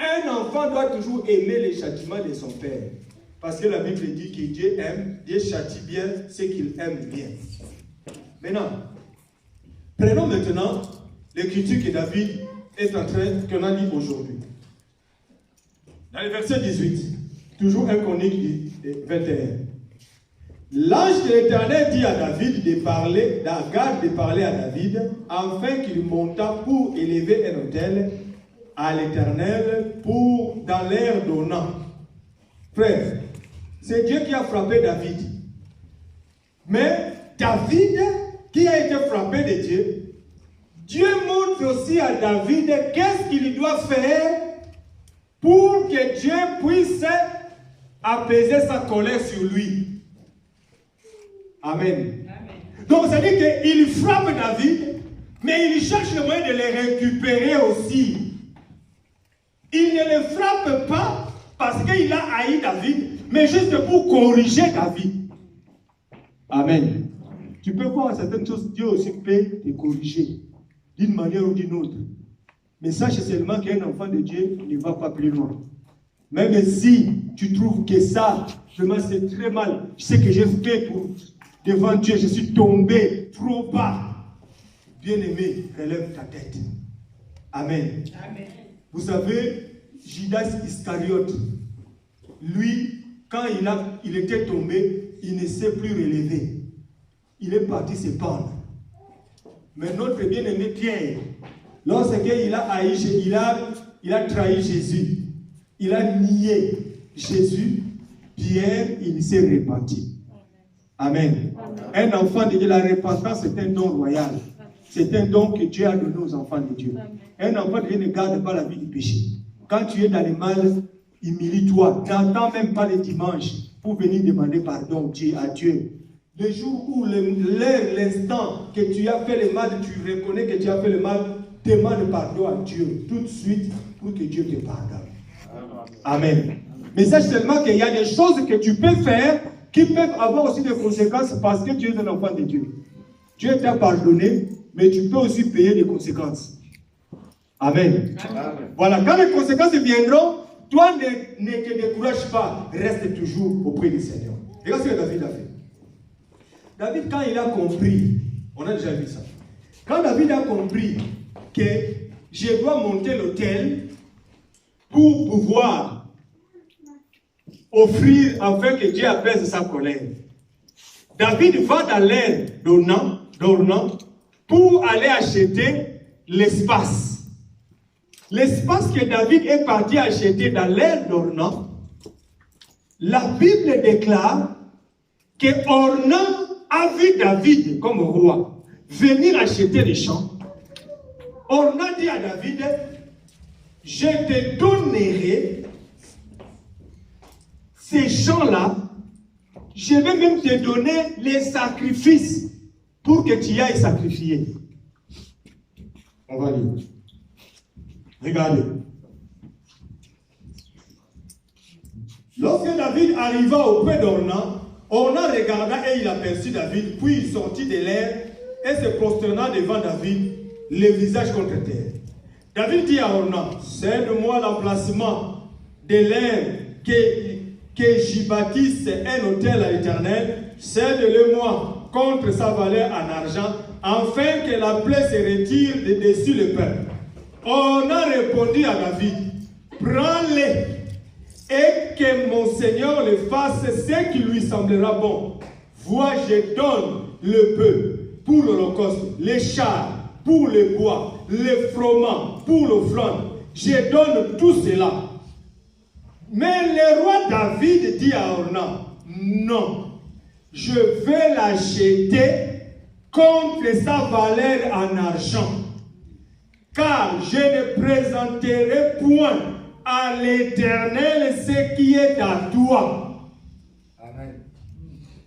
Un enfant doit toujours aimer les châtiments de son père. Parce que la Bible dit que Dieu aime, Dieu châtie bien ce qu'il aime bien. Maintenant, prenons maintenant l'écriture que David est en train, qu'on a lu aujourd'hui. Dans le verset 18, toujours 1 Chronique 21. L'ange de l'Éternel dit à David de parler, d'Agad de parler à David, afin qu'il montât pour élever un autel à l'Éternel dans l'air donnant. Frère, c'est Dieu qui a frappé David. Mais David, qui a été frappé de Dieu, Dieu montre aussi à David qu'est-ce qu'il doit faire pour que Dieu puisse apaiser sa colère sur lui. Amen. Donc, ça dit qu'il frappe David, mais il cherche le moyen de le récupérer aussi. Il ne le frappe pas parce qu'il a haï David, mais juste pour corriger David. Amen. Tu peux voir certaines choses, Dieu aussi peut te corriger d'une manière ou d'une autre. Mais sache seulement qu'un enfant de Dieu ne va pas plus loin. Même si tu trouves que ça, vraiment c'est très mal, je sais que j'ai fait devant Dieu, je suis tombé trop bas. Bien-aimé, relève ta tête. Amen. Amen. Vous savez, Judas Iscariote, lui, quand il était tombé, il ne s'est plus relevé. Il est parti se pendre. Mais notre bien-aimé Pierre, lorsqu'il a haï, il a trahi Jésus, il a nié Jésus, Pierre, il s'est repenti. Amen. Un enfant de Dieu, la repentance, c'est un don royal. C'est un don que Dieu a donné aux enfants de Dieu. Un enfant de Dieu ne garde pas la vie du péché. Quand tu es dans le mal, humilie-toi. N'attends même pas le dimanche pour venir demander pardon à Dieu. Le jour où l'instant que tu as fait le mal, tu reconnais que tu as fait le mal, demande pardon à Dieu tout de suite pour que Dieu te pardonne. Amen. Mais sache seulement qu'il y a des choses que tu peux faire qui peuvent avoir aussi des conséquences parce que tu es un enfant de Dieu. Dieu t'a pardonné, mais tu peux aussi payer les conséquences. Amen. Amen. Voilà, quand les conséquences viendront, toi ne te décourage pas, reste toujours auprès du Seigneur. Regarde ce que David a fait. David, quand il a compris, on a déjà vu ça, quand David a compris que je dois monter l'autel pour pouvoir offrir afin que Dieu apaise sa colère, David va dans l'air donnant pour aller acheter l'espace. L'espace que David est parti acheter dans l'air donnant, la Bible déclare que Ornan a vu David comme roi venir acheter les champs. Ornan dit à David, je te donnerai ces champs-là, je vais même te donner les sacrifices pour que tu ailles sacrifier. On va lire. Regardez. Lorsque David arriva auprès d'Ornan, Ornan regarda et il aperçut David, puis il sortit de l'air et se prosterna devant David, le visage contre terre. David dit à Ornan, cède-moi l'emplacement de l'air que j'y bâtisse un autel à l'Éternel, cède-le-moi contre sa valeur en argent, afin que la plaie se retire de dessus le peuple. Ornan répondit à David, prends-le et que mon Seigneur le fasse ce qui lui semblera bon. Vois, je donne le bœuf pour l'holocauste, les chars pour le bois, les froment pour l'offrande. Je donne tout cela. Mais le roi David dit à Ornan, non, je vais l'acheter contre sa valeur en argent, car je ne présenterai point à l'Éternel ce qui est à toi. Amen.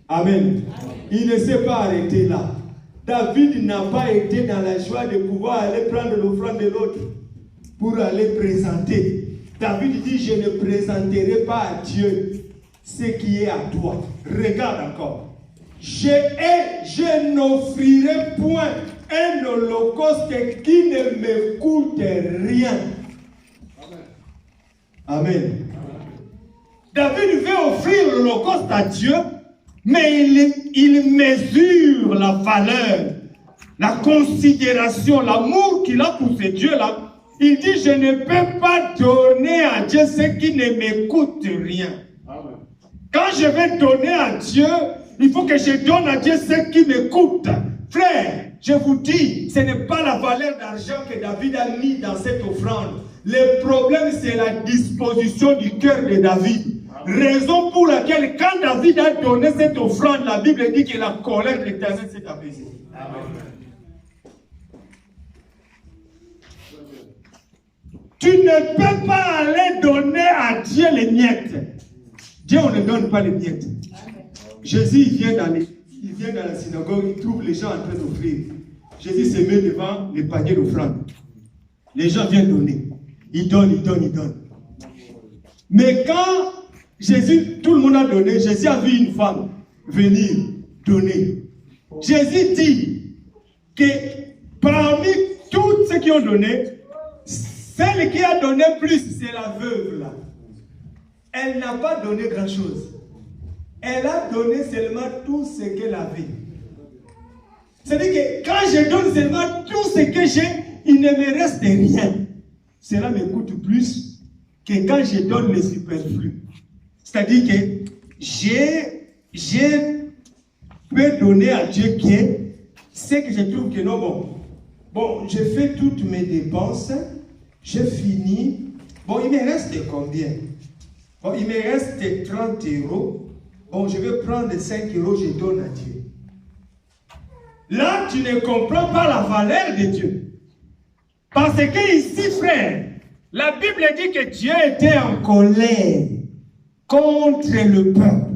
Amen. Il ne s'est pas arrêté là. David n'a pas été dans la joie de pouvoir aller prendre l'offrande de l'autre pour aller présenter. David dit, je ne présenterai pas à Dieu ce qui est à toi. Regarde encore. Je n'offrirai point un holocauste qui ne me coûte rien. Amen. David veut offrir l'holocauste à Dieu, mais il mesure la valeur, la considération, l'amour qu'il a pour ce Dieu-là. Il dit, je ne peux pas donner à Dieu ce qui ne me coûte rien. Amen. Quand je vais donner à Dieu, il faut que je donne à Dieu ce qui me coûte. Frère, je vous dis, ce n'est pas la valeur d'argent que David a mis dans cette offrande. Le problème, c'est la disposition du cœur de David. Raison pour laquelle, quand David a donné cette offrande, la Bible dit que la colère de l'Éternel s'est apaisée. Amen. Tu ne peux pas aller donner à Dieu les miettes. Dieu, on ne donne pas les miettes. Jésus, il vient dans la synagogue, il trouve les gens en train d'offrir. Jésus se met devant les paniers d'offrande. Les gens viennent donner. Ils donnent. Mais quand Jésus, tout le monde a donné, Jésus a vu une femme venir donner. Jésus dit que parmi tous ceux qui ont donné, celle qui a donné plus, c'est la veuve là. Elle n'a pas donné grand chose. Elle a donné seulement tout ce qu'elle avait. C'est-à-dire que quand je donne seulement tout ce que j'ai, il ne me reste rien. Cela me coûte plus que quand je donne le superflu. C'est-à-dire que je peux donner à Dieu ce que je trouve que non, bon, je fais toutes mes dépenses, j'ai fini. Bon, il me reste combien? Bon, il me reste 30 euros. Bon, je vais prendre 5 euros, je donne à Dieu. Là, tu ne comprends pas la valeur de Dieu. Parce que ici, frère, la Bible dit que Dieu était en colère contre le peuple.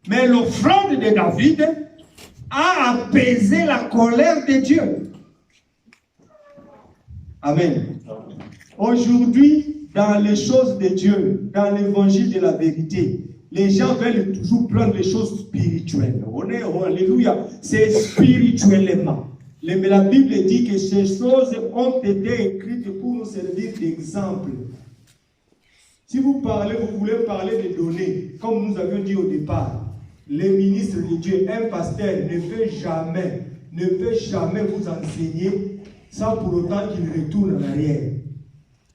Mais l'offrande de David a apaisé la colère de Dieu. Amen. Aujourd'hui, dans les choses de Dieu, dans l'évangile de la vérité, les gens veulent toujours prendre les choses spirituelles. Alléluia, c'est spirituellement. Mais la Bible dit que ces choses ont été écrites pour nous servir d'exemple. Si vous voulez parler de données, comme nous avions dit au départ, les ministres de Dieu, un pasteur ne peut jamais vous enseigner sans pour autant qu'il retourne en arrière.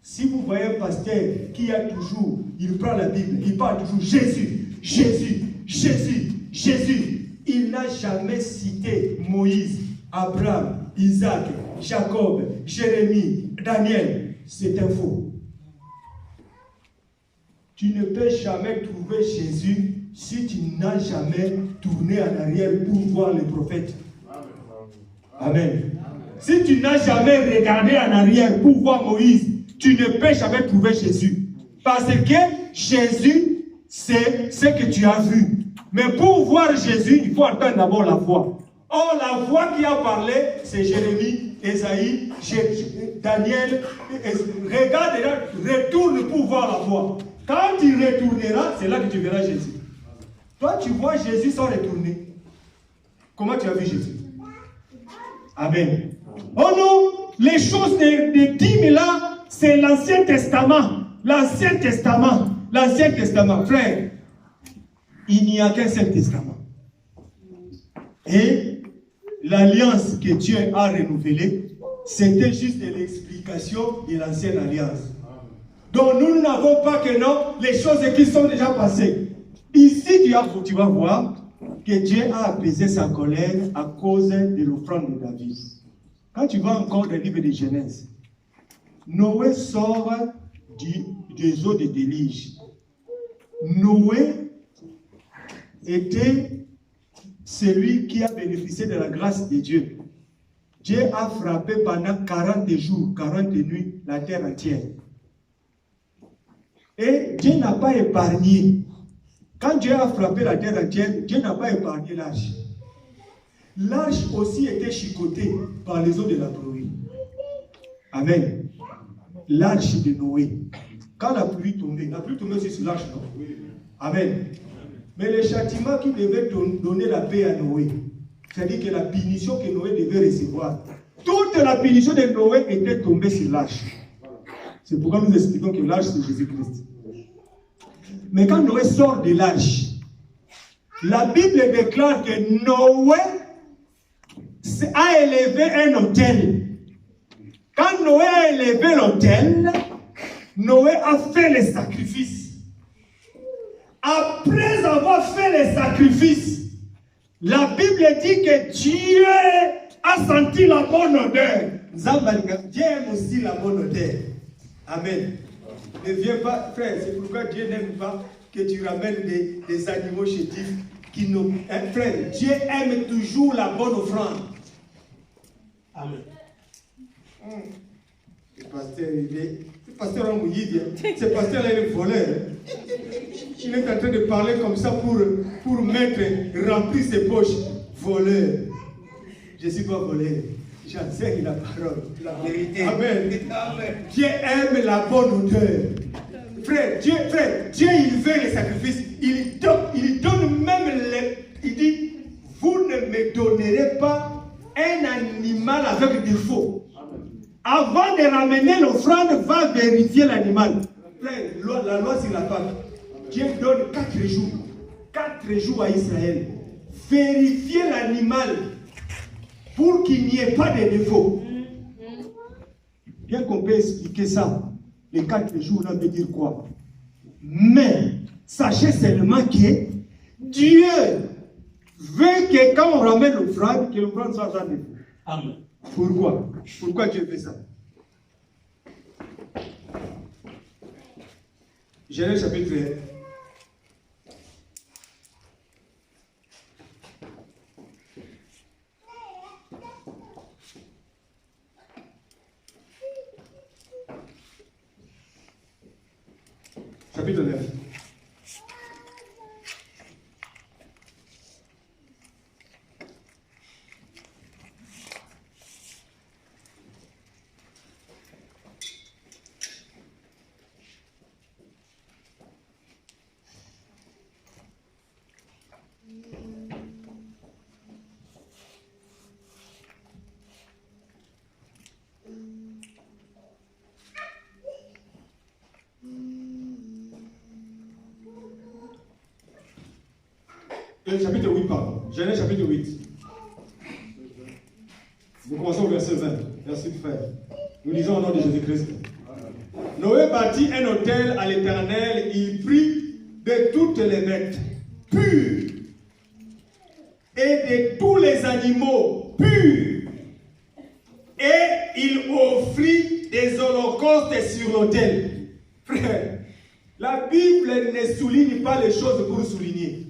Si vous voyez un pasteur qui a toujours, il prend la Bible, il parle toujours Jésus, Jésus, Jésus, Jésus. Il n'a jamais cité Moïse, Abraham, Isaac, Jacob, Jérémie, Daniel. C'est un faux. Tu ne peux jamais trouver Jésus si tu n'as jamais tourné en arrière pour voir les prophètes. Amen. Si tu n'as jamais regardé en arrière pour voir Moïse, tu ne peux jamais trouver Jésus. Parce que Jésus, c'est ce que tu as vu. Mais pour voir Jésus, il faut attendre d'abord la voix. Or, la voix qui a parlé, c'est Jérémie, Esaïe, Daniel. Regarde, retourne pour voir la voix. Quand il retournera, c'est là que tu verras Jésus. Toi, tu vois Jésus sans retourner. Comment tu as vu Jésus? Amen. Oh non, les choses de dîmes là, c'est l'Ancien Testament. L'Ancien Testament. L'Ancien Testament. Frère, il n'y a qu'un seul testament. Et l'alliance que Dieu a renouvelée, c'était juste l'explication de l'ancienne alliance. Donc nous n'avons pas que non, les choses qui sont déjà passées. Ici, tu vas voir que Dieu a apaisé sa colère à cause de l'offrande de David. Quand tu vas encore dans le livre de Genèse, Noé sort des eaux de déluge. Noé était celui qui a bénéficié de la grâce de Dieu. Dieu a frappé pendant 40 jours, 40 nuits, la terre entière. Et Dieu n'a pas épargné. Quand Dieu a frappé la terre entière, Dieu n'a pas épargné l'arche. L'arche aussi était chicotée par les eaux de la pluie. Amen. L'arche de Noé. Quand la pluie tombait aussi sur l'arche, non? Amen. Mais le châtiment qui devait donner la paix à Noé, c'est-à-dire que la punition que Noé devait recevoir, toute la punition de Noé était tombée sur l'arche. C'est pourquoi nous expliquons que l'arche, c'est Jésus-Christ. Mais quand Noé sort de l'arche, la Bible déclare que Noé a élevé un autel. Quand Noé a élevé l'autel, Noé a fait les sacrifices. Après avoir fait les sacrifices, la Bible dit que Dieu a senti la bonne odeur. Dieu aime aussi la bonne odeur. Amen. Ne viens pas, frère, c'est pourquoi Dieu n'aime pas que tu ramènes des animaux chétifs qui n'ont. Frère, Dieu aime toujours la bonne offrande. Amen. Le pasteur, le pasteur Amouïd, ce pasteur-là, il est voleur. Il est en train de parler comme ça pour remplir ses poches. Voleur. Je ne suis pas voleur. J'enseigne la parole, la vérité. Amen. Amen. Dieu aime la bonne odeur. Frère, Dieu, il veut les sacrifices. Il donne même il dit, vous ne me donnerez pas un animal avec défaut. Avant de ramener l'offrande, va vérifier l'animal. Frère, la loi sur la Pâque. Dieu donne 4 jours. 4 jours à Israël. Vérifiez l'animal pour qu'il n'y ait pas de défaut. Bien qu'on peut expliquer ça, les 4 jours là veut dire quoi? Mais sachez seulement que Dieu veut que quand on ramène l'offrande, que l'offrande soit sans défaut. Amen. Pourquoi? Pourquoi Dieu fait ça? Genèse chapitre 1. Chapitre 9. Chapitre 8, pardon. Genèse chapitre 8. Nous commençons au verset 20. Merci frère. Nous lisons au nom de Jésus-Christ. Noé bâtit un autel à l'Éternel. Il prit de toutes les bêtes pures et de tous les animaux purs. Et il offrit des holocaustes sur l'autel. Frère, la Bible ne souligne pas les choses pour souligner.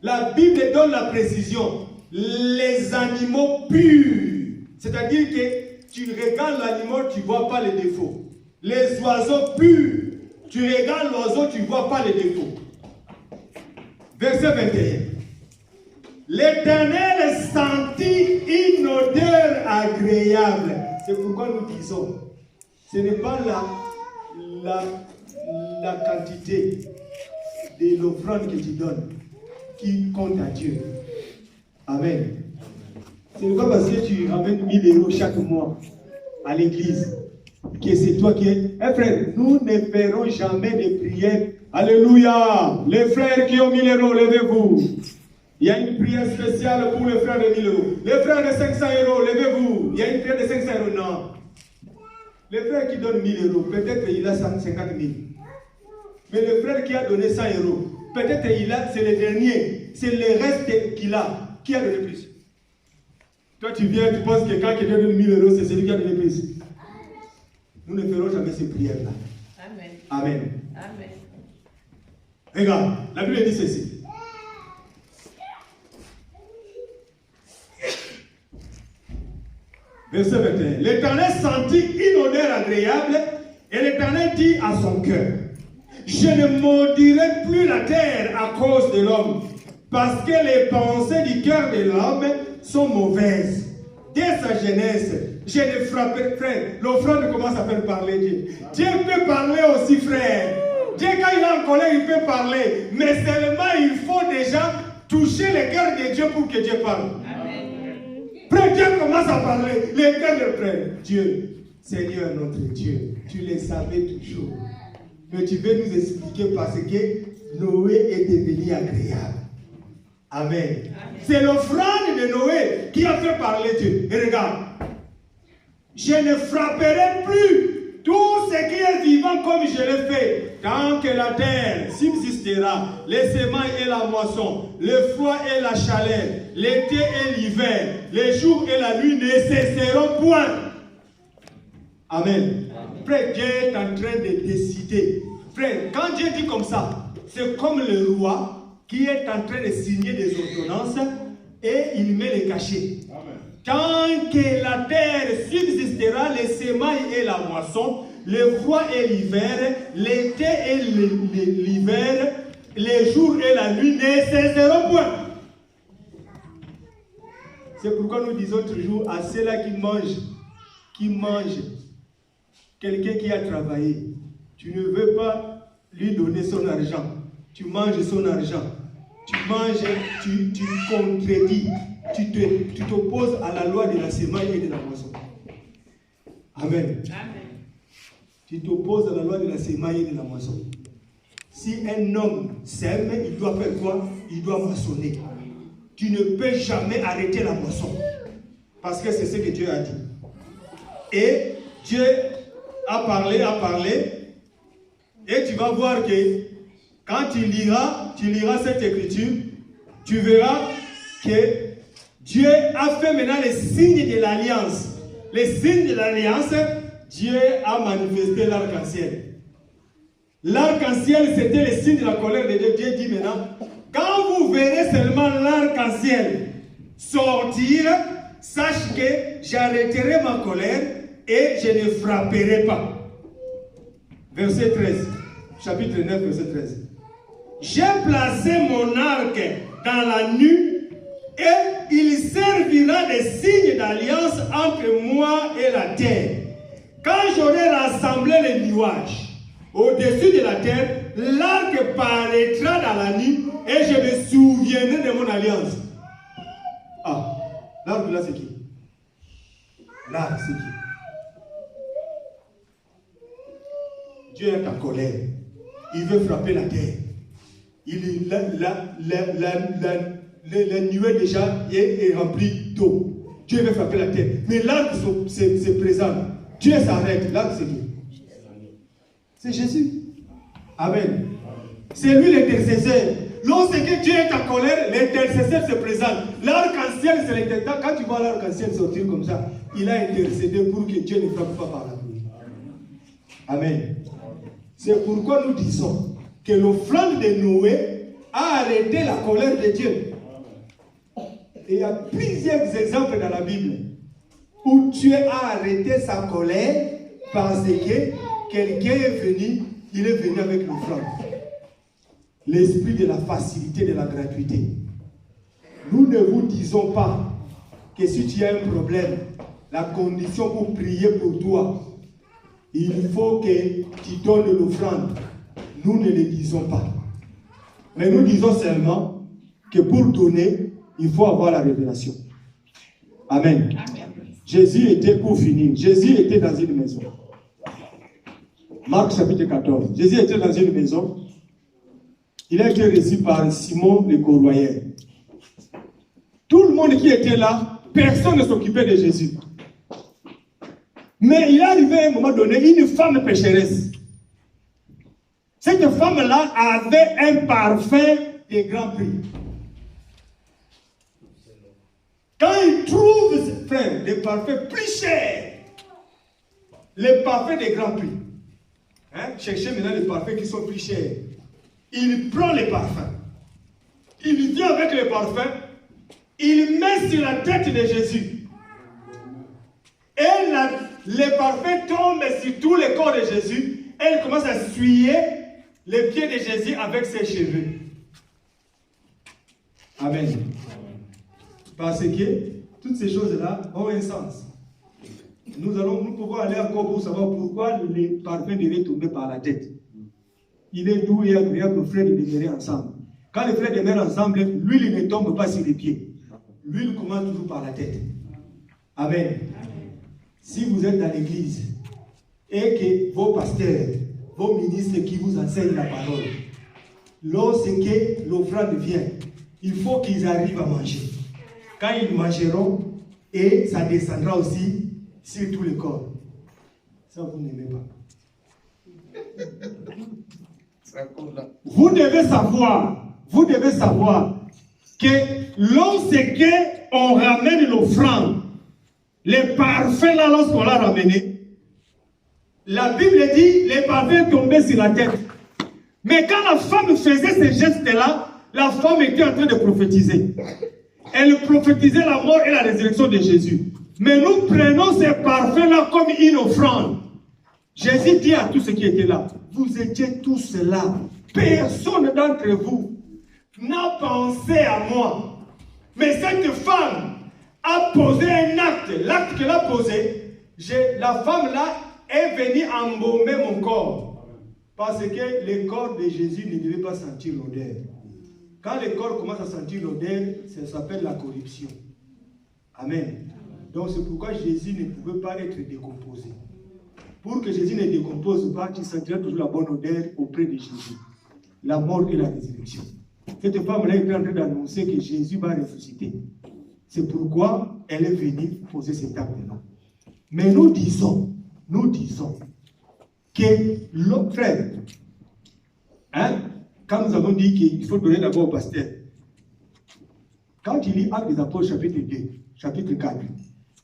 La Bible donne la précision. Les animaux purs. C'est-à-dire que tu regardes l'animal, tu ne vois pas les défauts. Les oiseaux purs. Tu regardes l'oiseau, tu ne vois pas les défauts. Verset 21. L'Éternel sentit une odeur agréable. C'est pourquoi nous disons, ce n'est pas la quantité de l'offrande que tu donnes qui compte à Dieu. Amen. Ce n'est pas parce que tu ramènes 1000 euros chaque mois à l'église que c'est toi qui es. Eh frère, nous ne ferons jamais de prières. Alléluia. Les frères qui ont 1000 euros, levez-vous. Il y a une prière spéciale pour les frères de 1000 euros. Les frères de 500 euros, levez-vous. Il y a une prière de 500 euros. Non. Les frères qui donnent 1000 euros, peut-être qu'il a 150 000. Mais le frère qui a donné 100 euros, peut-être c'est le dernier. C'est le reste qu'il a. Qui a donné plus? Toi, tu viens, tu penses que quand quelqu'un donne 1000 euros, c'est celui qui a donné plus. Nous ne ferons jamais ces prières-là. Amen. Amen. Amen. Regarde, la Bible dit ceci. Verset 21. L'Éternel sentit une odeur agréable et l'Éternel dit à son cœur, je ne maudirai plus la terre à cause de l'homme, parce que les pensées du cœur de l'homme sont mauvaises. Dès sa jeunesse, je ne frapperai, frère, l'offrande commence à faire parler Dieu. Dieu peut parler aussi, frère. Dieu, quand il est en colère, il peut parler. Mais seulement, il faut déjà toucher le cœur de Dieu pour que Dieu parle. Frère, Dieu commence à parler. Le cœur de frère. Dieu, Seigneur notre Dieu, tu le savais toujours. Mais tu veux nous expliquer parce que Noé est devenu agréable. Amen. C'est l'offrande de Noé qui a fait parler Dieu. Et regarde. Je ne frapperai plus tout ce qui est vivant comme je l'ai fait. Tant que la terre subsistera, les semailles et la moisson, le froid et la chaleur, l'été et l'hiver, les jours et la nuit ne cesseront point. Amen. Frère, Dieu est en train de décider. Frère, quand Dieu dit comme ça, c'est comme le roi qui est en train de signer des ordonnances et il met les cachets. Amen. Tant que la terre subsistera, les semailles et la moisson, le froid et l'hiver, l'été et l'hiver, les jours et la nuit ne cesseront point. C'est pourquoi nous disons toujours à ceux-là qui mangent, quelqu'un qui a travaillé, tu ne veux pas lui donner son argent, tu manges son argent, tu manges, tu contredis, tu t'opposes à la loi de la semaille et de la moisson. Amen. Amen. Tu t'opposes à la loi de la semaille et de la moisson. Si un homme sème, il doit faire quoi? Il doit moissonner. Tu ne peux jamais arrêter la moisson. Parce que c'est ce que Dieu a dit. Et Dieu a parlé. Et tu vas voir que quand tu liras cette écriture, tu verras que Dieu a fait maintenant les signes de l'alliance. Les signes de l'alliance, Dieu a manifesté l'arc-en-ciel. L'arc-en-ciel, c'était le signe de la colère de Dieu. Dieu dit maintenant, quand vous verrez seulement l'arc-en-ciel sortir, sache que j'arrêterai ma colère et je ne frapperai pas. Verset 13, chapitre 9, verset 13. J'ai placé mon arc dans la nuit et il servira de signe d'alliance entre moi et la terre. Quand j'aurai rassemblé les nuages au-dessus de la terre, l'arc paraîtra dans la nuit et je me souviendrai de mon alliance. Ah, l'arc là c'est qui? L'arc c'est qui? Dieu est en colère. Il veut frapper la terre. La nuée déjà est remplie d'eau. Dieu veut frapper la terre. Mais l'arc se présente. Dieu s'arrête. L'arc c'est qui? C'est Jésus. Amen. C'est lui l'intercesseur. Lorsque Dieu est en colère, l'intercesseur se présente. L'arc-en-ciel, c'est l'intercesseur. Quand tu vois l'arc-en-ciel sortir comme ça, il a intercédé pour que Dieu ne frappe pas par la pluie. Amen. C'est pourquoi nous disons que l'offrande de Noé a arrêté la colère de Dieu. Et il y a plusieurs exemples dans la Bible où Dieu a arrêté sa colère parce que quelqu'un est venu, il est venu avec l'offrande. L'esprit de la facilité, de la gratuité. Nous ne vous disons pas que si tu as un problème, la condition pour prier pour toi, il faut que tu donnes l'offrande. nous ne le disons pas. Mais nous disons seulement que pour donner, il faut avoir la révélation. Amen. Jésus était, pour finir, Jésus était dans une maison. Marc chapitre 14. Jésus était dans une maison. Il a été reçu par Simon le Corroyeur. Tout le monde qui était là, personne ne s'occupait de Jésus. Mais il est arrivé à un moment donné, une femme pécheresse. Cette femme-là avait un parfum de grand prix. Quand il trouve, frère, des parfums plus chers, les parfums de grand prix, cherchez maintenant les parfums qui sont plus chers. Il prend les parfums. Il vient avec les parfums. Il met sur la tête de Jésus. Et les parfums tombent sur tout le corps de Jésus. Et il commence à essuyer les pieds de Jésus avec ses cheveux. Amen. Parce que toutes ces choses-là ont un sens. Nous pouvons aller encore pour savoir pourquoi les parfums devaient tomber par la tête. Il est doux et agréable aux frères de demeurer ensemble. Quand les frères demeurent ensemble, l'huile ne tombe pas sur les pieds. L'huile commence toujours par la tête. Amen. Si vous êtes dans l'église et que vos pasteurs, vos ministres qui vous enseignent la parole, lorsque l'offrande vient, il faut qu'ils arrivent à manger. Quand ils mangeront, et ça descendra aussi sur tout le corps. Ça, vous n'aimez pas. Vous devez savoir que lorsque on ramène l'offrande, les parfums là, lorsqu'on l'a ramené, la Bible dit les parfums tombaient sur la tête. Mais quand la femme faisait ces gestes-là, la femme était en train de prophétiser. Elle prophétisait la mort et la résurrection de Jésus. Mais nous prenons ces parfums-là comme une offrande. Jésus dit à tous ceux qui étaient là, vous étiez tous là. Personne d'entre vous n'a pensé à moi. Mais cette femme a posé un acte. L'acte qu'elle a posé, la femme-là est venue embaumer mon corps. Parce que le corps de Jésus ne devait pas sentir l'odeur. Quand le corps commence à sentir l'odeur, ça s'appelle la corruption. Amen. Donc c'est pourquoi Jésus ne pouvait pas être décomposé. Pour que Jésus ne décompose pas, tu sentiras toujours la bonne odeur auprès de Jésus. La mort et la résurrection. Cette femme-là est en train d'annoncer que Jésus va ressusciter. C'est pourquoi elle est venue poser cet acte-là. Mais nous disons que l'autre frère, quand nous avons dit qu'il faut donner d'abord au pasteur, quand tu lis Actes des Apôtres chapitre 2, chapitre 4,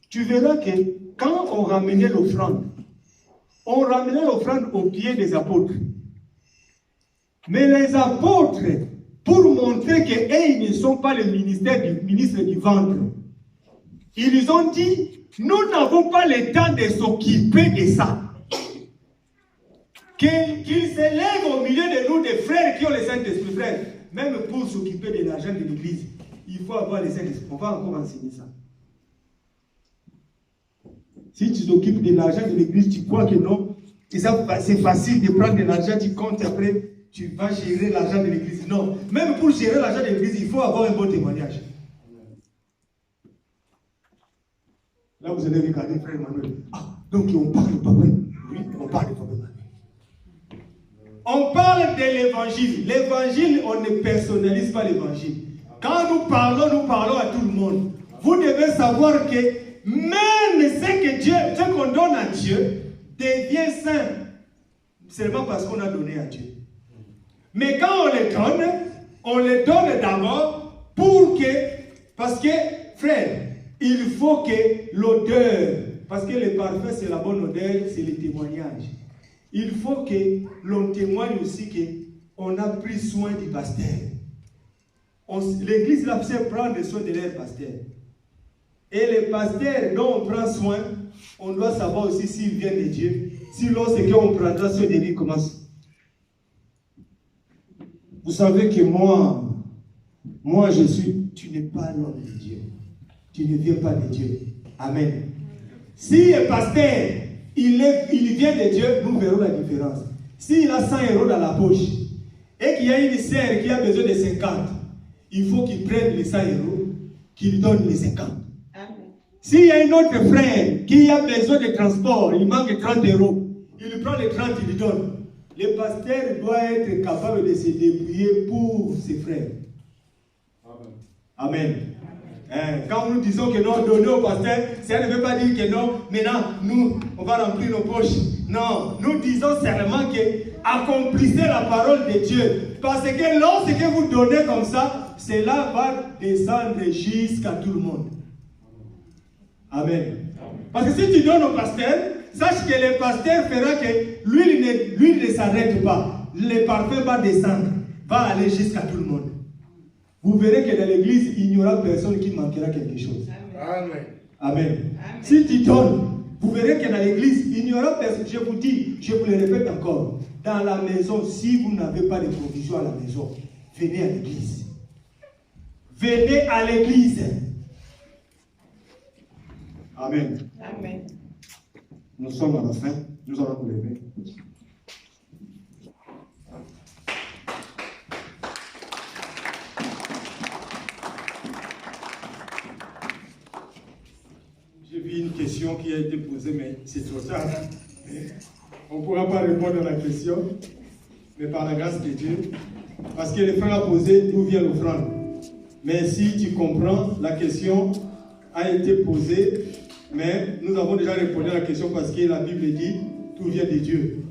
tu verras que quand on ramenait l'offrande aux pieds des apôtres. Mais les apôtres, pour montrer qu'ils ne sont pas le ministre du ventre, ils ont dit, nous n'avons pas le temps de s'occuper de ça. Qu'ils s'élèvent au milieu de nous des frères qui ont les Saint-Esprit, frères. Même pour s'occuper de l'argent de l'église, il faut avoir les Saint-Esprit. On va encore enseigner ça. Si tu t'occupes de l'argent de l'église, tu crois que non, c'est facile de prendre de l'argent, tu comptes après, tu vas gérer l'argent de l'église. Non, même pour gérer l'argent de l'église, il faut avoir un bon témoignage. Là, vous allez regarder frère Emmanuel. Ah, donc on parle de Papa. Oui, on parle de Papa Emmanuel. On parle de l'évangile. L'évangile, on ne personnalise pas l'évangile. Quand nous parlons à tout le monde. Vous devez savoir que même ce qu'on donne à Dieu devient saint seulement parce qu'on a donné à Dieu. Mais quand on les donne d'abord parce que, frère, il faut que l'odeur, parce que le parfum c'est la bonne odeur, c'est le témoignage. Il faut que l'on témoigne aussi qu'on a pris soin du pasteur. L'église là sait prendre soin de leur pasteur. Et les pasteurs dont on prend soin, on doit savoir aussi s'ils viennent de Dieu. Si lorsqu'on prendra soin de lui, commence. Vous savez que moi tu n'es pas l'homme de Dieu. Tu ne viens pas de Dieu. Amen. Si le pasteur, il vient de Dieu, nous verrons la différence. S'il a 100 euros dans la poche et qu'il y a une sœur qui a besoin de 50, il faut qu'il prenne les 100 euros, qu'il donne les 50. S'il y a un autre frère qui a besoin de transport, il manque 30 euros, il prend les 30, il lui donne. Le pasteur doit être capable de se débrouiller pour ses frères. Amen. Quand nous disons que non, donner au pasteur, ça ne veut pas dire que non, maintenant, nous, on va remplir nos poches. Non, nous disons seulement que accomplissez la parole de Dieu. Parce que lorsque vous donnez comme ça, cela va descendre jusqu'à tout le monde. Amen. Parce que si tu donnes au pasteur, sache que le pasteur fera que l'huile ne s'arrête pas. Le parfum va descendre, va aller jusqu'à tout le monde. Vous verrez que dans l'église, il n'y aura personne qui manquera quelque chose. Amen. Amen. Si tu donnes, vous verrez que dans l'église, il n'y aura personne. Je vous dis, je vous le répète encore. Dans la maison, si vous n'avez pas de provision à la maison, venez à l'église. Venez à l'église. Amen. Amen. Nous sommes à la fin. Nous allons nous lever. J'ai vu une question qui a été posée, mais c'est trop tard. On ne pourra pas répondre à la question, mais par la grâce de Dieu. Parce que le frère a posé d'où vient l'offrande. Mais si tu comprends, la question a été posée, mais nous avons déjà répondu à la question parce que la Bible dit tout vient de Dieu.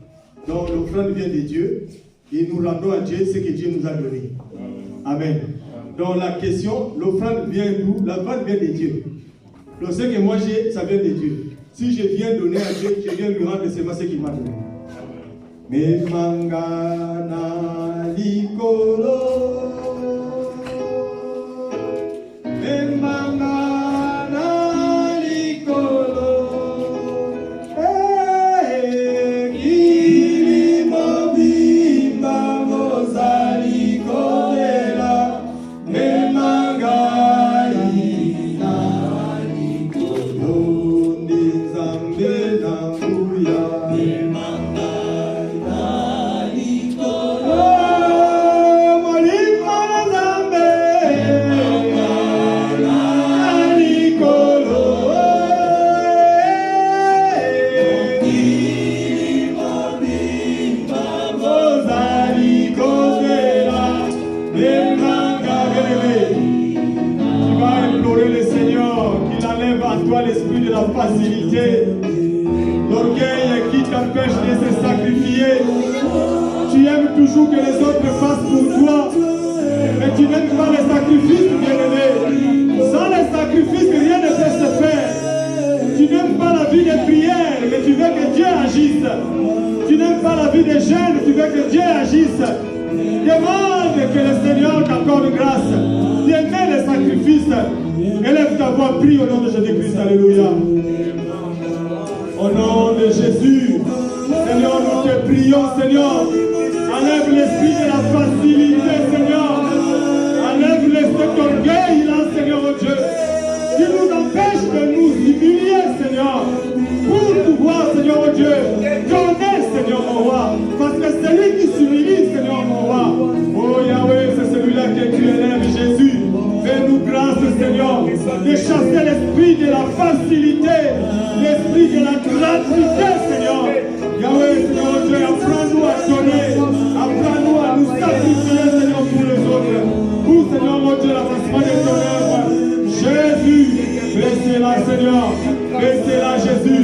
Donc l'offrande vient de Dieu et nous rendons à Dieu ce que Dieu nous a donné. Amen. Donc la question, l'offrande vient d'où? L'offrande vient de Dieu. Donc ce que moi j'ai, ça vient de Dieu. Si je viens donner à Dieu, je viens lui rendre seulement ce qu'il m'a donné. Me mangana likolo, me mangana likolo, kili mobimba mozali kodela, me mangana likolo, nizambe na nguya, me l'esprit de la facilité, l'orgueil qui t'empêche de se sacrifier. Tu aimes toujours que les autres fassent pour toi, mais tu n'aimes pas les sacrifices, bien-aimé. Sans les sacrifices, rien ne peut se faire. Tu n'aimes pas la vie de prière, mais tu veux que Dieu agisse. Tu n'aimes pas la vie de jeûne, tu veux que Dieu agisse. Demande que le Seigneur t'accorde grâce d'aimer les sacrifices. Élève ta voix, prie au nom de Jésus-Christ, alléluia. Au nom de Jésus, Seigneur, nous te prions, Seigneur. Enlève l'esprit de la facilité, Seigneur. Enlève cet orgueil, là, Seigneur, oh Dieu, qui nous empêche de nous humilier, Seigneur, pour pouvoir, Seigneur, oh Dieu, donner, Seigneur, mon roi. Parce que celui qui s'humilie, Seigneur, mon roi, oh Yahweh, c'est celui-là que tu élèves, Jésus. Fais-nous grâce, Seigneur, de chasser l'esprit de la facilité, l'esprit de la gratuité, Seigneur. Yahweh, Seigneur Dieu, apprends-nous à donner, apprends-nous à nous sacrifier, Seigneur, pour les autres. Pour, Seigneur, mon Dieu, l'avancement de ton œuvre. Jésus, baissez-la, Seigneur, baissez-la, Jésus.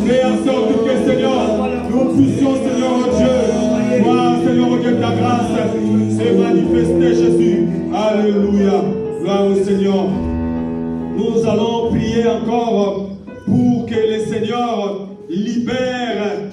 Fais en sorte que, Seigneur, nous puissions, Seigneur, mon Dieu, voir, Seigneur, mon Dieu, ta grâce se manifester, Jésus. Alléluia. Gloire au Seigneur. Nous allons prier encore pour que le Seigneur libère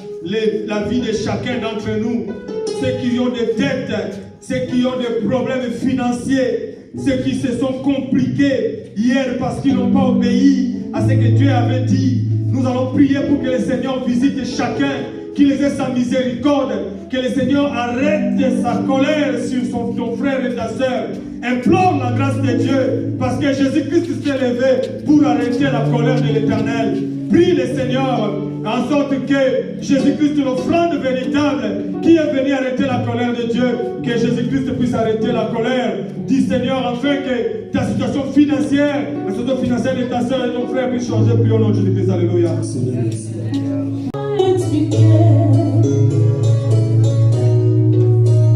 la vie de chacun d'entre nous. Ceux qui ont des dettes, ceux qui ont des problèmes financiers, ceux qui se sont compliqués hier parce qu'ils n'ont pas obéi à ce que Dieu avait dit. Nous allons prier pour que le Seigneur visite chacun, qu'il ait sa miséricorde, que le Seigneur arrête sa colère sur ton frère et ta soeur. Implore la grâce de Dieu, parce que Jésus-Christ s'est levé pour arrêter la colère de l'Éternel. Prie le Seigneur en sorte que Jésus-Christ, l'offrande véritable, qui est venu arrêter la colère de Dieu, que Jésus-Christ puisse arrêter la colère du Seigneur, afin que ta situation financière, la situation financière de ta soeur et de ton frère puisse changer. Plus au nom de Jésus-Christ. Alléluia.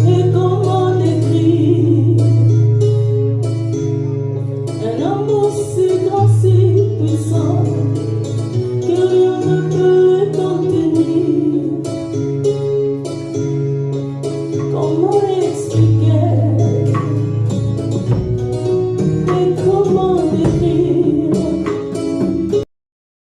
Et comment décrire un amour si grand, si puissant, que rien ne peut le contenir. Comment